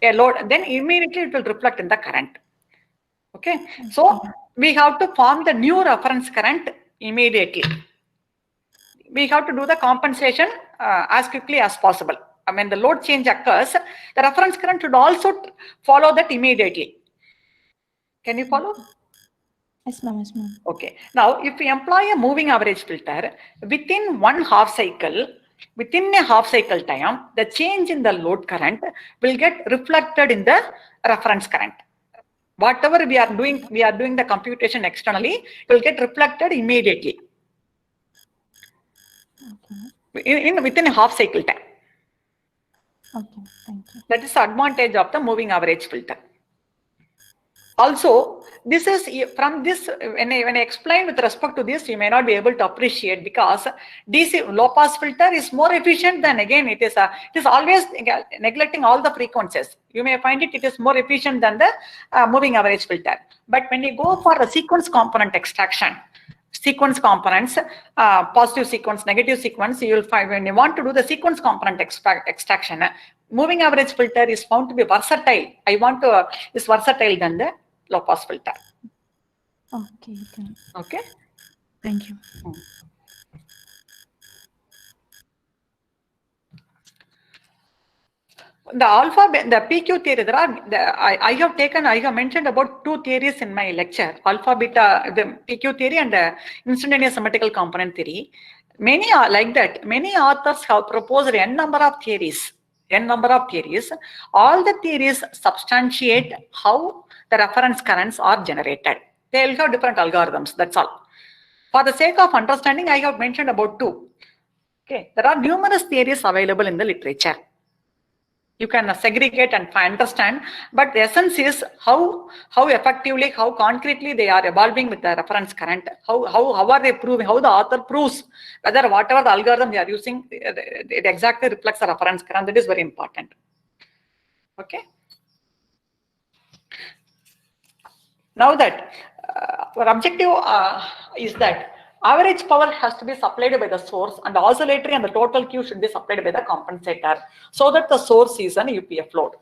then immediately it will reflect in the current. Okay, so we have to form the new reference current immediately. We have to do the compensation as quickly as possible. When the load change occurs, the reference current should also follow that immediately. Can you follow? Yes, ma'am. Yes, ma'am. Okay. Now, if we employ a moving average filter within 1/2 cycle, within a half cycle time, the change in the load current will get reflected in the reference current. Whatever we are doing the computation externally, it will get reflected immediately. Okay. Within a half cycle time. Okay, thank you. That is the advantage of the moving average filter. Also, this is from this, when I explain with respect to this, you may not be able to appreciate because DC low pass filter is more efficient than, again, it is always neglecting all the frequencies. You may find it is more efficient than the moving average filter. But when you go for a sequence component extraction, sequence components, positive sequence, negative sequence, you will find when you want to do the sequence component extraction, moving average filter is found to be versatile. Is versatile than the low pass filter. Okay. Okay. Thank you. The PQ theory, I have mentioned about two theories in my lecture, alpha beta, the PQ theory and the instantaneous symmetrical component theory. Many are like that. Many authors have proposed n number of theories. All the theories substantiate how the reference currents are generated. They will have different algorithms, that's all. For the sake of understanding, I have mentioned about two. Okay, there are numerous theories available in the literature. You can segregate and understand, but the essence is how effectively, how concretely they are evolving with the reference current. How are they proving? How the author proves whether whatever the algorithm they are using, it exactly reflects the reference current. That is very important. Okay. Now that our objective is that average power has to be supplied by the source and the oscillatory and the total Q should be supplied by the compensator so that the source is an UPF load.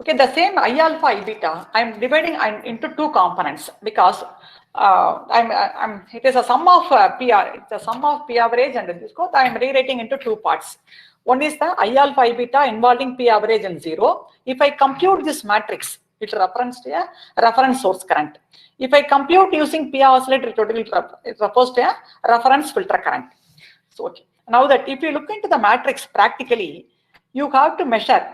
Okay, the same I alpha, I beta, I'm dividing into two components because it is a sum of PR, it's a sum of P average and this code I am rewriting into two parts. One is the I alpha, I beta involving P average and 0. If I compute this matrix, it refers to a reference source current. If I compute using P oscillator, it refers to a reference filter current. So, okay. Now that if you look into the matrix practically, you have to measure,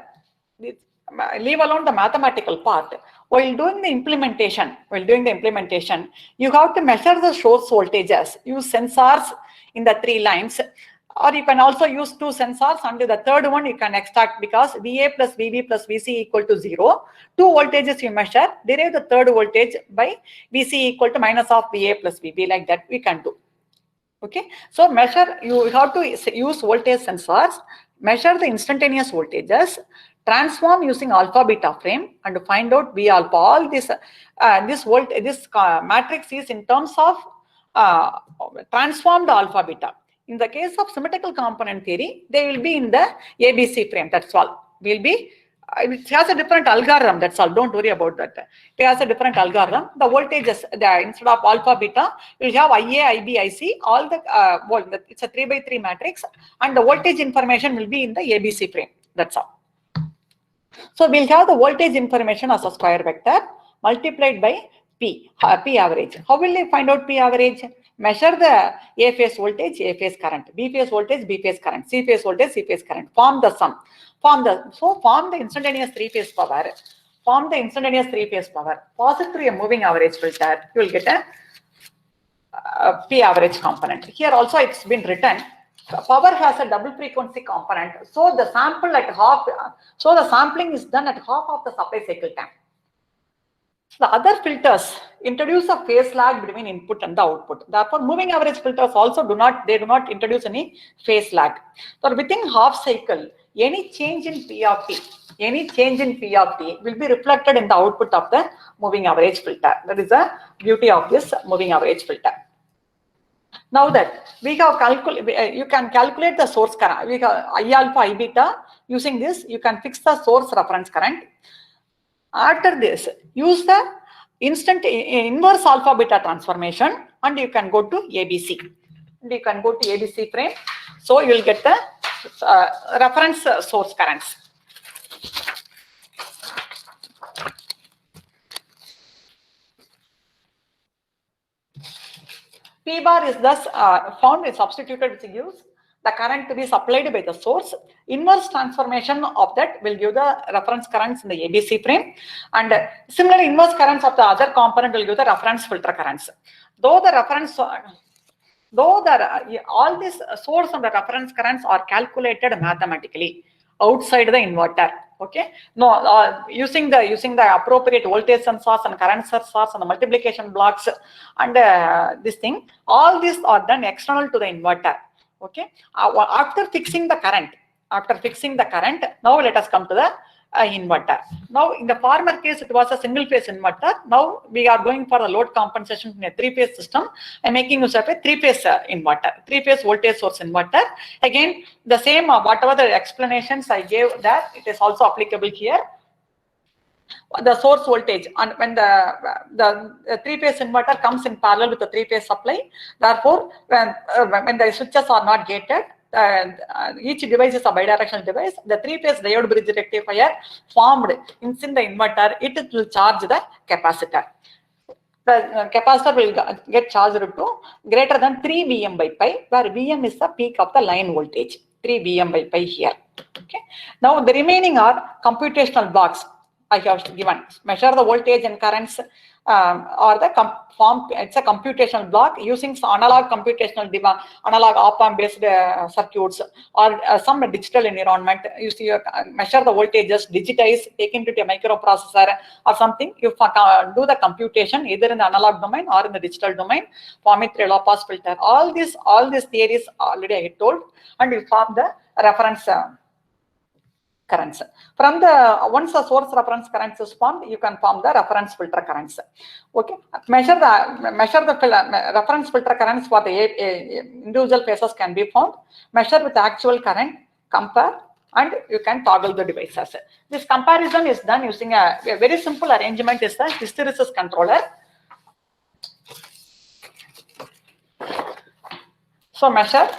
leave alone the mathematical part. While doing the implementation, you have to measure the source voltages, use sensors in the 3 lines, or you can also use 2 sensors and the third one you can extract because VA plus VB plus VC equal to 0. 2 voltages you measure, derive the third voltage by VC equal to minus of VA plus VB, like that we can do. Okay, so measure, you have to use voltage sensors, measure the instantaneous voltages, transform using alpha beta frame and find out V alpha. All this matrix is in terms of transformed alpha beta. In the case of symmetrical component theory, they will be in the ABC frame. That's all. It has a different algorithm. That's all. Don't worry about that. It has a different algorithm. The voltages, instead of alpha beta, we'll have IA, IB, IC. All the it's a 3x3 matrix, and the voltage information will be in the ABC frame. That's all. So we'll have the voltage information as a square vector multiplied by P average. How will you find out P average? Measure the A phase voltage, A phase current, B phase voltage, B phase current, C phase voltage, C phase current. Form the sum. Form the instantaneous three-phase power. Form the instantaneous three-phase power. Pass it through a moving average filter. You will get a P average component. Here also it's been written. Power has a double frequency component. So the sample at half. So the sampling is done at half of the supply cycle time. The other filters introduce a phase lag between input and the output. Therefore, moving average filters also do not introduce any phase lag. So within half cycle, any change in P of T will be reflected in the output of the moving average filter. That is the beauty of this moving average filter. Now that we have you can calculate the source current. We have I alpha, I beta. Using this, you can fix the source reference current. After this, use the inverse alpha beta transformation, and you can go to ABC. And you can go to ABC frame. So you will get the reference source currents. P bar is thus found is substituted, which gives the current to be supplied by the source. Inverse transformation of that will give the reference currents in the ABC frame, and similarly inverse currents of the other component will give the reference filter currents. All these source and the reference currents are calculated mathematically outside the inverter. Okay, no, using the appropriate voltage sensors and current sensors and the multiplication blocks and this thing, all these are done external to the inverter. Okay, after fixing the current, now let us come to the inverter. Now in the former case it was a single phase inverter. Now we are going for the load compensation in a three-phase system and making use of a three-phase inverter, three-phase voltage source inverter. Again, the same whatever the explanations I gave, that it is also applicable here. The source voltage, and when the three-phase inverter comes in parallel with the three-phase supply, therefore when the switches are not gated, each device is a bidirectional device. The three-phase diode bridge rectifier formed in the inverter, it will charge the capacitor. The capacitor will get charged to greater than 3 Vm by pi, where Vm is the peak of the line voltage. 3 Vm by pi here. Okay. Now the remaining are computational blocks. I have given measure the voltage and currents, or the it's a computational block using analog computational analog op-amp based circuits, or some digital environment. You see, measure the voltages, digitize, take into a microprocessor or something. You do the computation either in the analog domain or in the digital domain. Form it through a low pass filter. All these theories already I told, and you form the reference currents. From the once the source reference currents is formed, you can form the reference filter currents. Okay, measure the reference filter currents for the individual phases can be found. Measure with the actual current, compare, and you can toggle the devices. This comparison is done using a very simple arrangement. Is the hysteresis controller. So measure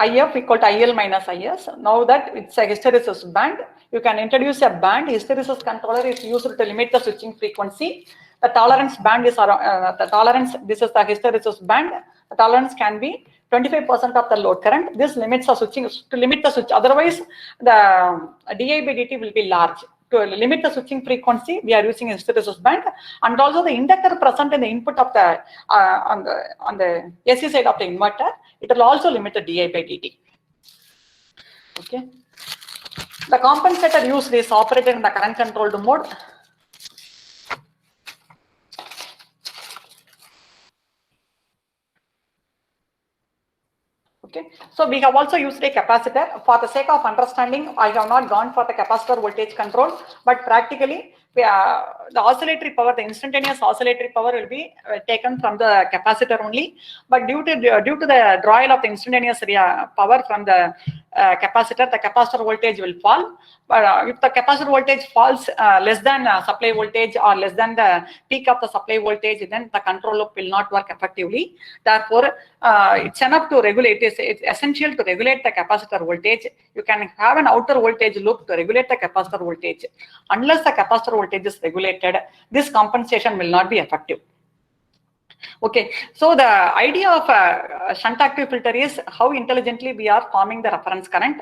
IF equal to IL minus IS. Now that it's a hysteresis band, you can introduce a band. Hysteresis controller is used to limit the switching frequency. The tolerance band is this is the hysteresis band. The tolerance can be 25% of the load current. This limits the switching to limit the switch. Otherwise, the di by dt will be large. To limit the switching frequency, we are using a hysteresis band, and also the inductor present in the input of the on the AC side of the inverter, it will also limit the di by dt. Okay. The compensator used is operated in the current controlled mode. Okay. So we have also used a capacitor. For the sake of understanding, I have not gone for the capacitor voltage control, but practically the oscillatory power, the instantaneous oscillatory power will be taken from the capacitor only. But due to the drawal of the instantaneous power from the capacitor, the capacitor voltage will fall. But if the capacitor voltage falls less than supply voltage or less than the peak of the supply voltage, then the control loop will not work effectively. Therefore, it's enough to regulate. It's essential to regulate the capacitor voltage. You can have an outer voltage loop to regulate the capacitor voltage. Unless the capacitor voltage is regulated, this compensation will not be effective. Okay, so the idea of a shunt active filter is how intelligently we are forming the reference current.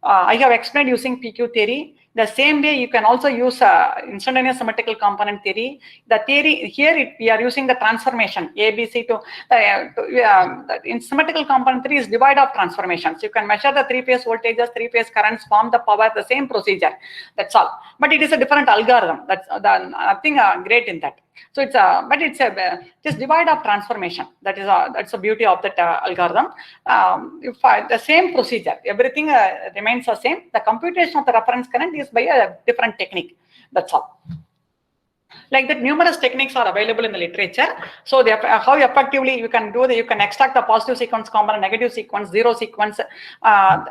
I have explained using PQ theory. The same way you can also use instantaneous symmetrical component theory. The theory here we are using the transformation ABC to in symmetrical component theory is divide of transformations. You can measure the three-phase voltages, three-phase currents, form the power, the same procedure. That's all. But it is a different algorithm. That's nothing great in that. So it's but it's just divide of transformation. That's the beauty of that algorithm. The same procedure, everything remains the same. The computation of the reference current is by a different technique. That's all. Like that, numerous techniques are available in the literature. So how effectively you can do that, you can extract the positive sequence component, negative sequence, zero sequence.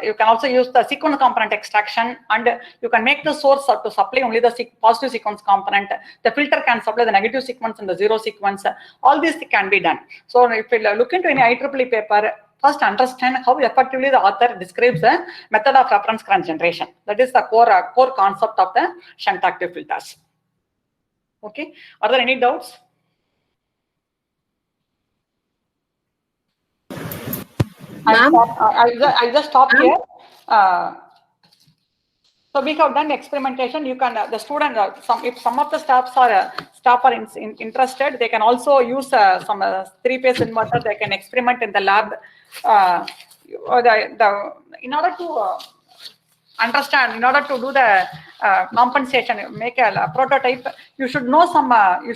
You can also use the sequence component extraction, and you can make the source to supply only the positive sequence component. The filter can supply the negative sequence and the zero sequence. All these can be done. So if you look into any IEEE paper, first understand how effectively the author describes the method of reference current generation. That is the core concept of the shunt active filters. Okay, are there any doubts? I just stop here. So we have done experimentation. You can the student if some of the staff are interested, they can also use some three-phase inverter. They can experiment in the lab. In order to understand, in order to do the compensation, make a prototype, you should know some. You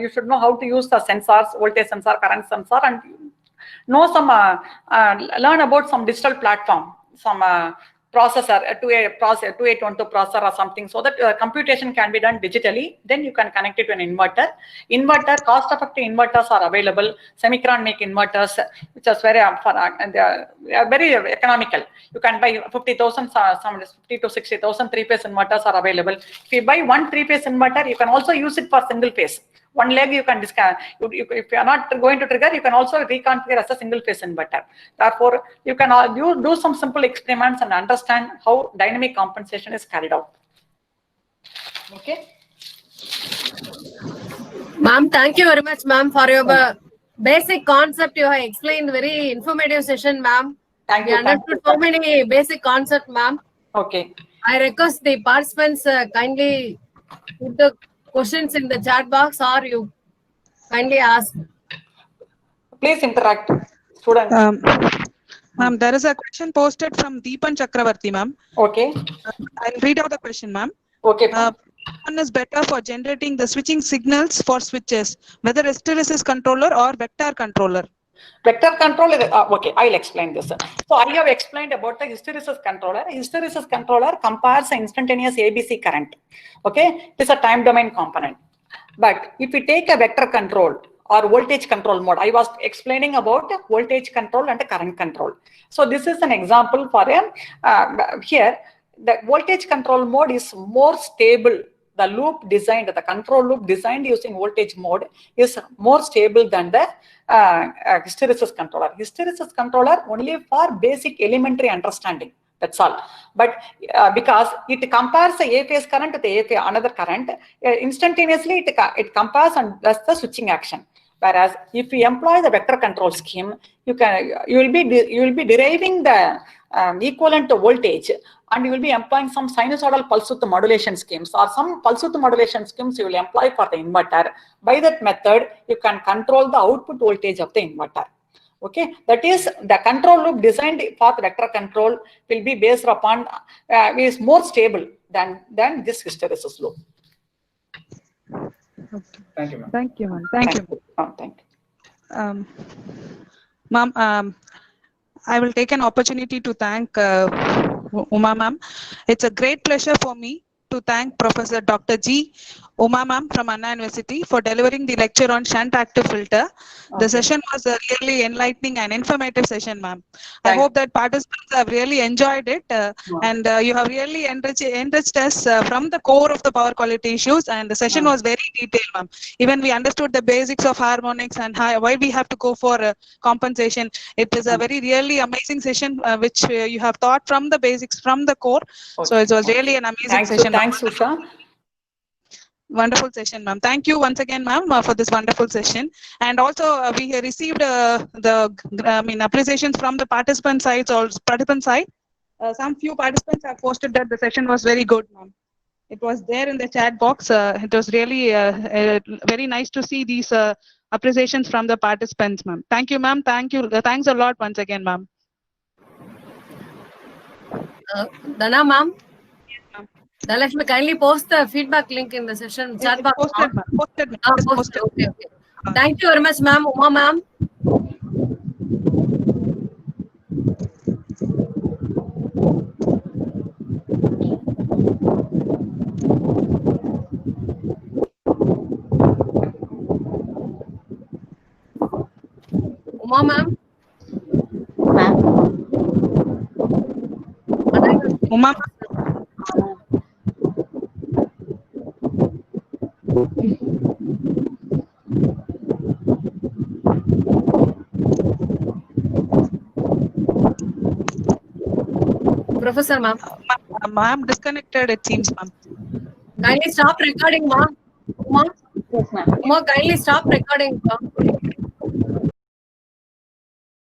should know how to use the sensors, voltage sensor, current sensor, and know some. Learn about some digital platform, some processor, 2812 processor or something, so that computation can be done digitally. Then you can connect it to an inverter. Cost-effective inverters are available. Semicron make inverters, which is very and they are very economical. You can buy 50,000, some 50 to 60,000 three-phase inverters are available. If you buy one three-phase inverter, you can also use it for single phase. One leg you can discard. If you are not going to trigger, you can also reconfigure as a single phase inverter. Therefore, you can do some simple experiments and understand how dynamic compensation is carried out. Okay. Ma'am, thank you very much, ma'am, for your basic concept. You have explained very informative session, ma'am. Thank you. We understood so many basic concepts, ma'am. Okay. I request the participants kindly put the questions in the chat box, or you kindly ask. Please interact, students. Ma'am, there is a question posted from Deepan Chakravarti, ma'am. Okay. I'll read out the question, ma'am. Okay. One is better for generating the switching signals for switches, whether hysteresis controller or vector controller. Vector control is okay. I'll explain this. So I have explained about the hysteresis controller. Hysteresis controller compares the instantaneous ABC current. Okay, it is a time domain component. But if we take a vector control or voltage control mode, I was explaining about voltage control and current control. So this is an example for here. The voltage control mode is more stable. The loop designed, the control loop designed using voltage mode is more stable than the hysteresis controller. Hysteresis controller only for basic elementary understanding. That's all. But because it compares the A phase current to the A phase another current, instantaneously it compares and does the switching action. Whereas if you employ the vector control scheme, you will be deriving the equivalent to voltage, and you will be employing some sinusoidal pulse width modulation schemes or some pulse width modulation schemes you will employ for the inverter. By that method, you can control the output voltage of the inverter. Okay, that is the control loop designed for the vector control will be based upon is more stable than this hysteresis loop. Okay. Thank you, ma'am. Thank you, ma'am. Thank you. Thank you. Ma'am, I will take an opportunity to thank Uma ma'am. It's a great pleasure for me to thank Professor Dr. G. Uma ma'am from Anna University for delivering the lecture on shunt active filter. The session was a really enlightening and informative session, ma'am. I hope that participants have really enjoyed it and you have really enriched us from the core of the power quality issues, and the session was very detailed, ma'am. Even we understood the basics of harmonics and why we have to go for compensation. It is a very really amazing session which you have taught from the basics, from the core. So it was really an amazing session. Thanks, Usha. Wonderful session, ma'am. Thank you once again, ma'am, for this wonderful session. And also, we received appreciations from the participant side. Some few participants have posted that the session was very good, ma'am. It was there in the chat box. It was really very nice to see these appreciations from the participants, ma'am. Thank you, ma'am. Thank you. Thanks a lot once again, ma'am. Dana, ma'am. Dhalakshmi, kindly post the feedback link in the session chat box. Posted, ma'am. Posted. Okay. Thank you very much, ma'am. Uma, ma'am. Uma, ma'am. Uma. Professor, ma'am. Ma'am, disconnected, it seems, ma'am. Kindly stop recording, ma'am. Uma? Yes, ma'am. Uma, kindly stop recording, ma'am.